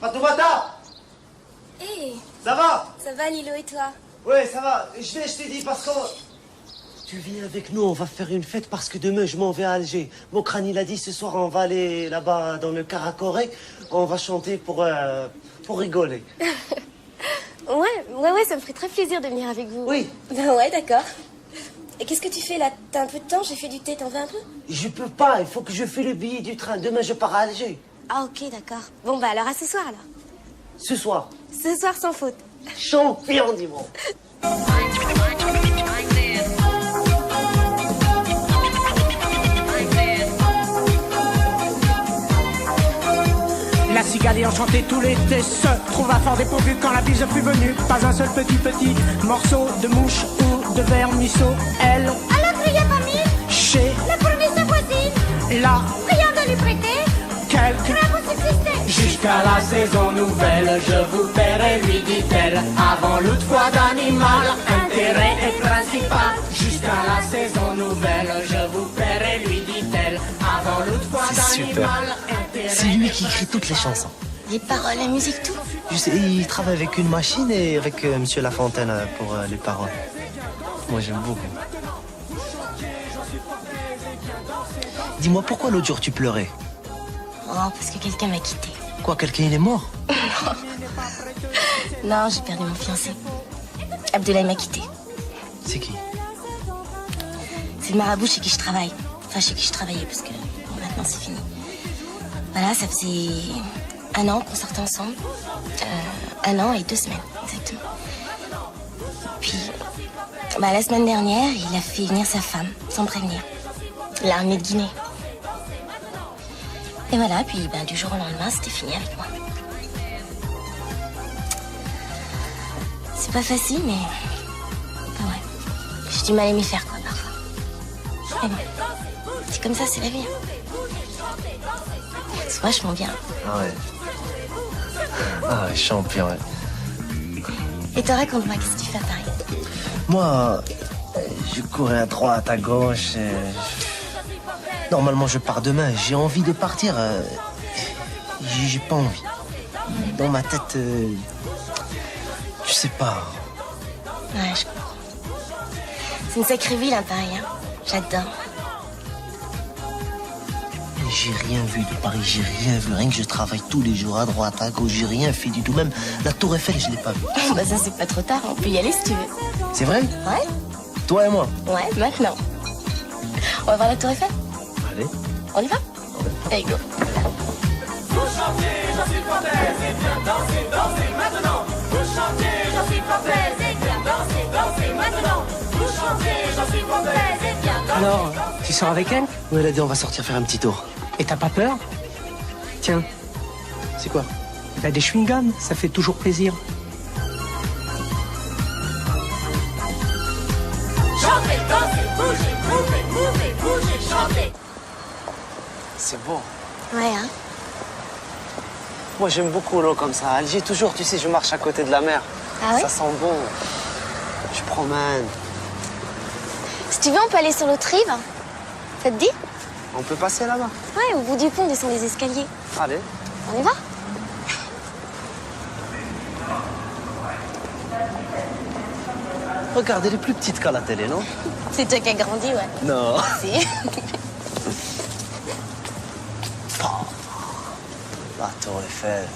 Fatoumata! Hé Ça va? Ça va Lilo et toi? Ouais, ça va. Je te dis parce que... Tu viens avec nous, on va faire une fête parce que demain je m'en vais à Alger. Mon crâne il a dit ce soir on va aller là-bas dans le Karakoré, on va chanter pour rigoler. Ouais, ça me ferait très plaisir de venir avec vous. Oui. Ouais, d'accord. Et qu'est-ce que tu fais là? T'as un peu de temps? J'ai fait du thé, t'en veux un peu? Je peux pas, il faut que je fasse le billet du train. Demain je pars à Alger. Ah ok, d'accord. Bon bah alors à ce soir alors. Ce soir. Ce soir sans faute. Champion du monde. La cigale est enchantée tout l'été se trouve à fort dépourvu quand la bise fut venue. Pas un seul petit morceau de mouche ou de vermisseau. Elle Alors criez famille chez la fournisseur voisine. la Prions de lui prêter quelques pour subsister. Jusqu'à la saison nouvelle, je vous paierai, lui dit-elle. Avant l'autre fois d'animal, intérêt est principal. Jusqu'à la saison nouvelle, je vous paierai, lui dit-elle. Avant l'autre fois d'animal, intérêt. C'est lui qui écrit toutes les chansons. Les paroles, la musique, tout. Je sais, il travaille avec une machine et avec Monsieur Lafontaine pour les paroles. Moi, j'aime beaucoup. Dis-moi, pourquoi l'autre jour tu pleurais? Oh, parce que quelqu'un m'a quitté. Quoi, quelqu'un il est mort? Non, j'ai perdu mon fiancé. Abdoulaye m'a quitté. C'est qui? C'est le marabout chez qui je travaille. Enfin, chez qui je travaillais, parce que bon, maintenant c'est fini. Voilà, ça faisait 1 an qu'on sortait ensemble. 1 an et 2 semaines, exactement. Puis, la semaine dernière, il a fait venir sa femme, sans prévenir. L'armée de Guinée. Et voilà, puis du jour au lendemain, c'était fini avec moi. C'est pas facile, mais... ouais. J'ai du mal à m'y faire, quoi, parfois. Mais bon, c'est comme ça, c'est la vie. C'est vachement bien. Ah ouais. Ah ouais, champion, ouais. Et toi, raconte-moi, qu'est-ce que tu fais à Paris? Moi, je courais à droite, à gauche. Normalement, je pars demain. J'ai envie de partir. J'ai pas envie. Dans ma tête, je sais pas. Ouais, je comprends. C'est une sacrée ville, hein, Paris. Hein. J'adore. J'ai rien vu de Paris, j'ai rien vu. Rien que je travaille tous les jours à droite, à gauche. J'ai rien fait du tout. Même la Tour Eiffel, je l'ai pas vue. Ça, c'est pas trop tard. On peut y aller si tu veux. C'est vrai? Ouais. Toi et moi? Ouais, maintenant. On va voir la Tour Eiffel? Allez. On y va? Allez, go. Vous chantez, j'en suis française, et bien danser, danser maintenant. Vous chantez, j'en suis française, et bien danser, danser maintenant. Vous chantez, j'en suis française, et bien danser. Alors, tu sors avec elle? Oui, elle a dit on va sortir faire un petit tour. Et t'as pas peur? Tiens. C'est quoi? Des chewing-gums, ça fait toujours plaisir. Chantez, dansez, bougez, mouvez, mouvez, bougez, chantez. C'est beau. Ouais, hein? Moi, j'aime beaucoup l'eau comme ça. À Alger, toujours, tu sais, je marche à côté de la mer. Ah ouais? Ça sent bon. Je promène. Si tu veux, on peut aller sur l'autre rive. Ça te dit? On peut passer là-bas? Ouais, au bout du pont, on descend les escaliers. Allez. On y va? Regarde, elle est plus petite qu'à la télé, non? C'est toi qui as grandi, ouais. Non. Si. La Tour Eiffel.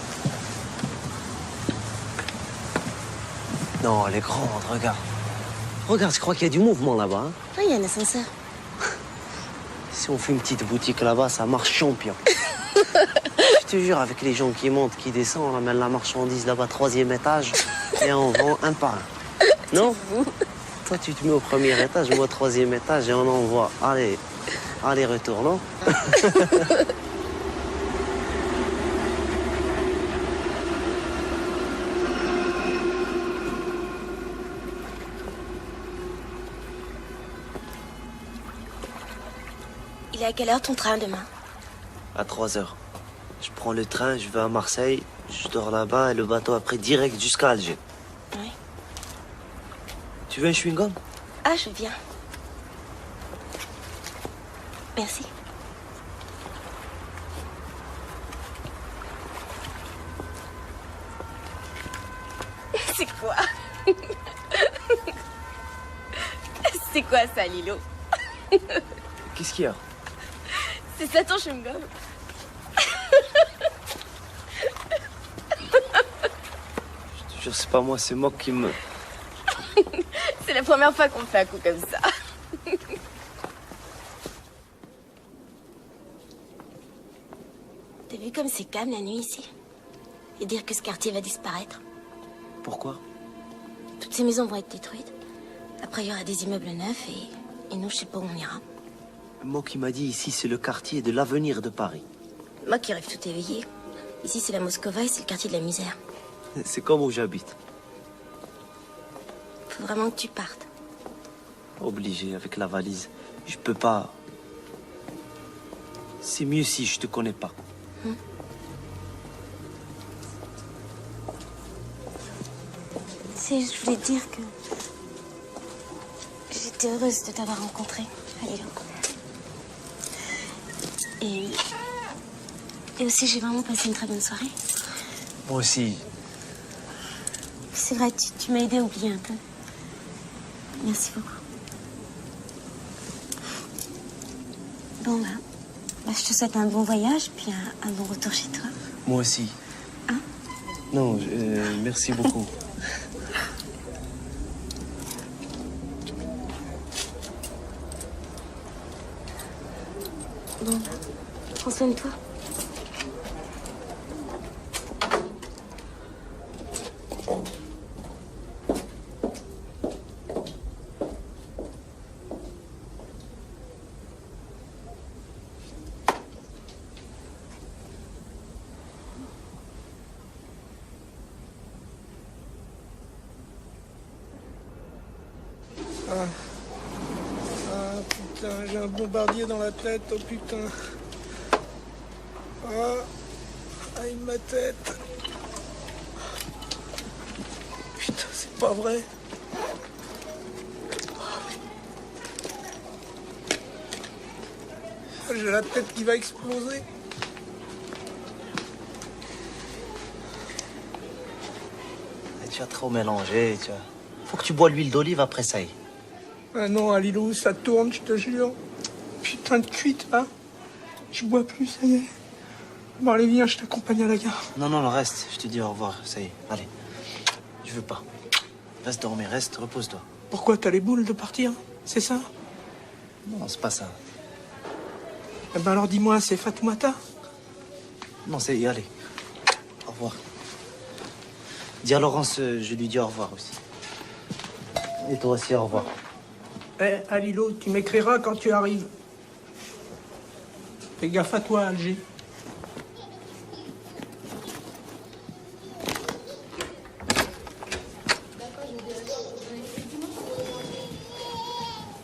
Non, elle est grande, regarde. Regarde, je crois qu'il y a du mouvement là-bas. Hein? Oui, il y a un ascenseur. Si on fait une petite boutique là-bas, ça marche champion. Je te jure, avec les gens qui montent, qui descendent, on amène la marchandise là-bas, 3e étage, et on vend un par un. Non? Toi, tu te mets au 1er étage, moi au 3e étage, et on envoie. Allez, allez, retour, non? Il est à quelle heure ton train demain? À 3 heures. Je prends le train, je vais à Marseille, je dors là-bas et le bateau après direct jusqu'à Alger. Oui. Tu veux un chewing-gum? Ah, je viens. Merci. C'est quoi? C'est quoi ça, Lilo? Qu'est-ce qu'il y a? C'est ça ton chewing-gum? Je te jure, c'est pas moi, c'est moi qui me... C'est la première fois qu'on me fait un coup comme ça. T'as vu comme c'est calme la nuit ici? Et dire que ce quartier va disparaître. Pourquoi? Toutes ces maisons vont être détruites. Après, il y aura des immeubles neufs et nous, je sais pas où on ira. Moi qui m'a dit ici, c'est le quartier de l'avenir de Paris. Moi qui rêve tout éveillé. Ici, c'est la Moscova et c'est le quartier de la misère. C'est comme où j'habite. Faut vraiment que tu partes. Obligé avec la valise. Je peux pas. C'est mieux si je te connais pas. Tu sais, je voulais te dire que j'étais heureuse de t'avoir rencontré, Lilo. Et aussi, j'ai vraiment passé une très bonne soirée. Moi aussi. C'est vrai, tu m'as aidé à oublier un peu. Merci beaucoup. Bon, je te souhaite un bon voyage, puis un bon retour chez toi. Moi aussi. Hein? Non, merci beaucoup. Bon, prends soin de toi. Ah putain, j'ai un bombardier dans la tête, oh putain. Ah, aïe ma tête. Putain, c'est pas vrai. J'ai la tête qui va exploser. Et tu as trop mélangé, tu vois. Faut que tu bois l'huile d'olive après ça. Ah non, Alilou, ça tourne, je te jure. Putain de cuite, hein. Je bois plus, ça y est. Bon, allez, viens, je t'accompagne à la gare. Non, non, non, reste. Je te dis au revoir, ça y est. Allez. Je veux pas. Reste dormir, reste, repose-toi. Pourquoi, t'as les boules de partir? C'est ça? Non, c'est pas ça. Eh ben alors dis-moi, c'est Fatoumata? Non, c'est... Allez. Au revoir. Dis à Laurence, je lui dis au revoir aussi. Et toi aussi, au revoir. Eh, Alilo, tu m'écriras quand tu arrives. Fais gaffe à toi, Alger.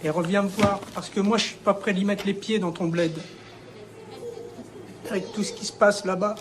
Et reviens me voir, parce que moi, je suis pas prêt d'y mettre les pieds dans ton bled. Avec tout ce qui se passe là-bas.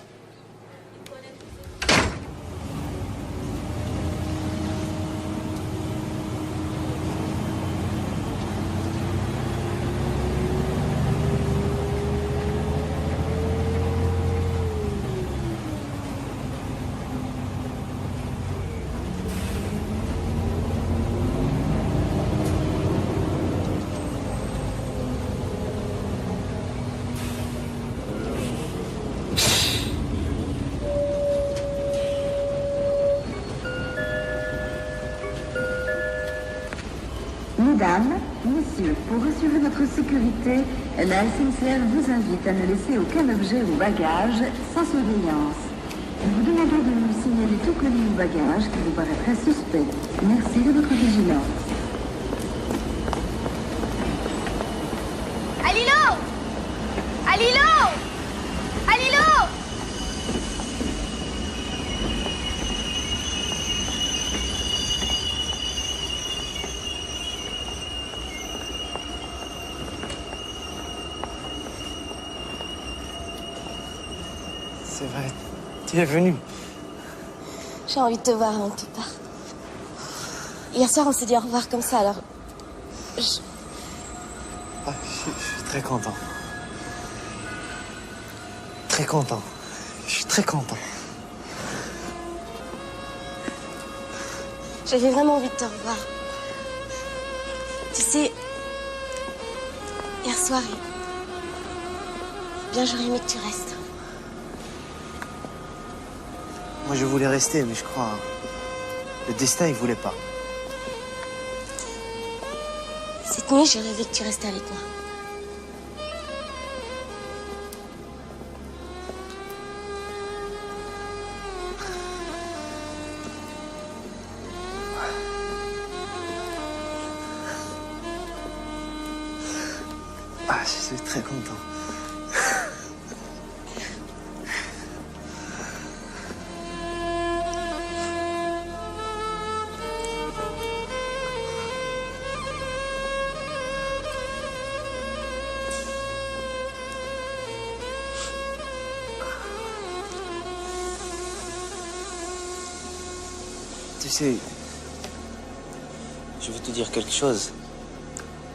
Mesdames, messieurs, pour assurer votre sécurité, la SNCF vous invite à ne laisser aucun objet ou bagage sans surveillance. Nous vous demandons de nous signaler tout colis ou bagage qui vous paraîtrait suspect. Merci de votre vigilance. Alilo! Alilo! Alilo! C'est vrai, tu es venu. J'ai envie de te voir avant que tu partes. Hier soir, on s'est dit au revoir comme ça, alors... Ah, je suis très content. Très content. Je suis très content. J'avais vraiment envie de te revoir. Tu sais, hier soir, bien j'aurais aimé que tu restes. Moi, je voulais rester, mais je crois... Le destin, il voulait pas. Cette nuit, j'ai rêvé que tu restais avec moi. Ah, je suis très content. Tu sais, je vais te dire quelque chose.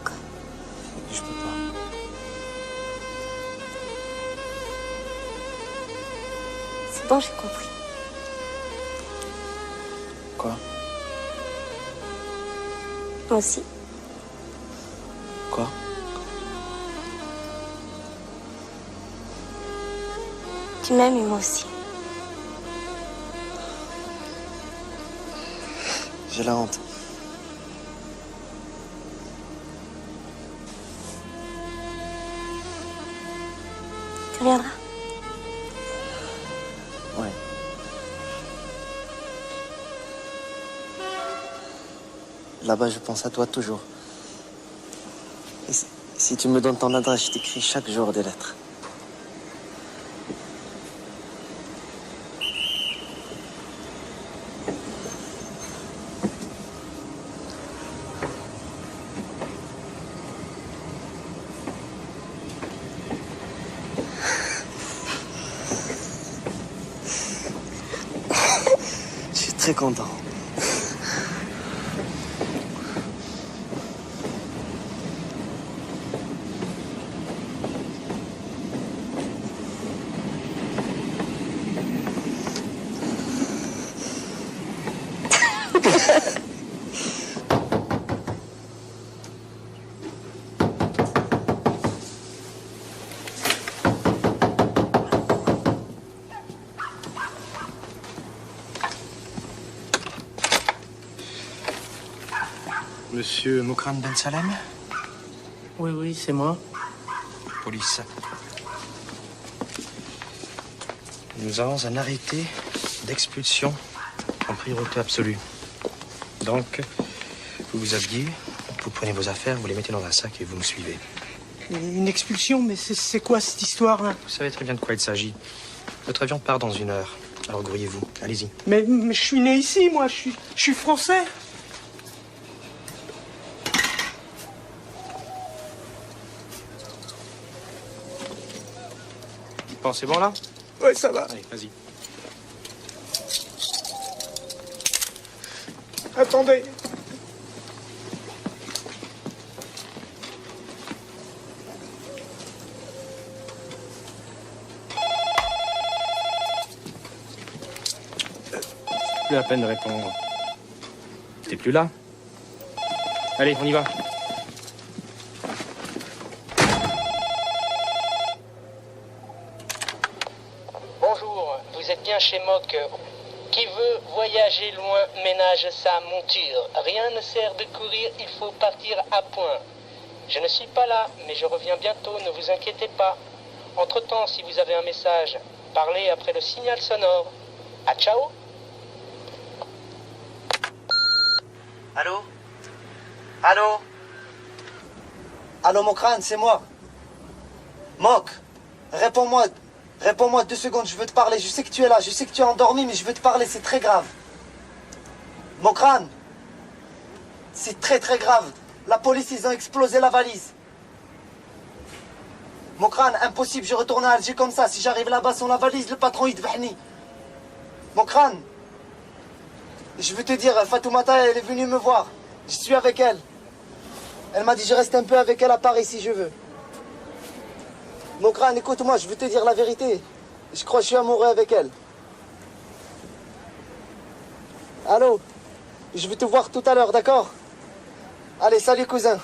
Quoi? Je peux pas. C'est bon, j'ai compris. Quoi? Moi aussi. Quoi? Tu m'aimes et moi aussi. J'ai la honte. viendras? Ouais. Là-bas, je pense à toi toujours. Et si tu me donnes ton adresse, je t'écris chaque jour des lettres. Je suis très content. Monsieur Mokran Ben Salem? Oui, oui, c'est moi. Police. Nous avons un arrêté d'expulsion en priorité absolue. Donc, vous vous habillez, vous prenez vos affaires, vous les mettez dans un sac et vous me suivez. Une expulsion, mais c'est quoi cette histoire là? Vous savez très bien de quoi il s'agit. Notre avion part dans 1 heure. Alors grouillez-vous, allez-y. Mais je suis né ici, moi, je suis français. Bon, c'est bon là? Ouais, ça va. Allez, vas-y. Attendez. Plus la peine de répondre. T'es plus là? Allez, on y va. Bonjour, vous êtes bien chez Mock. Qui veut voyager loin ménage sa monture. Rien ne sert de courir, il faut partir à point. Je ne suis pas là, mais je reviens bientôt, ne vous inquiétez pas. Entre-temps, si vous avez un message, parlez après le signal sonore. À ciao. Allô? Allô? Allô, Mokran, c'est moi. Mok, réponds-moi. Réponds-moi 2 secondes, je veux te parler. Je sais que tu es là, je sais que tu es endormi, mais je veux te parler, c'est très grave. Mokran, c'est très très grave. La police, ils ont explosé la valise. Mokran, impossible, je retourne à Alger comme ça. Si j'arrive là-bas sans la valise, le patron, il devahni. Mokran, je veux te dire, Fatoumata, elle est venue me voir. Je suis avec elle. Elle m'a dit, je reste un peu avec elle à Paris si je veux. Mokran, écoute-moi, je veux te dire la vérité. Je crois que je suis amoureux avec elle. Allô? Je vais te voir tout à l'heure, d'accord? Allez, salut cousin.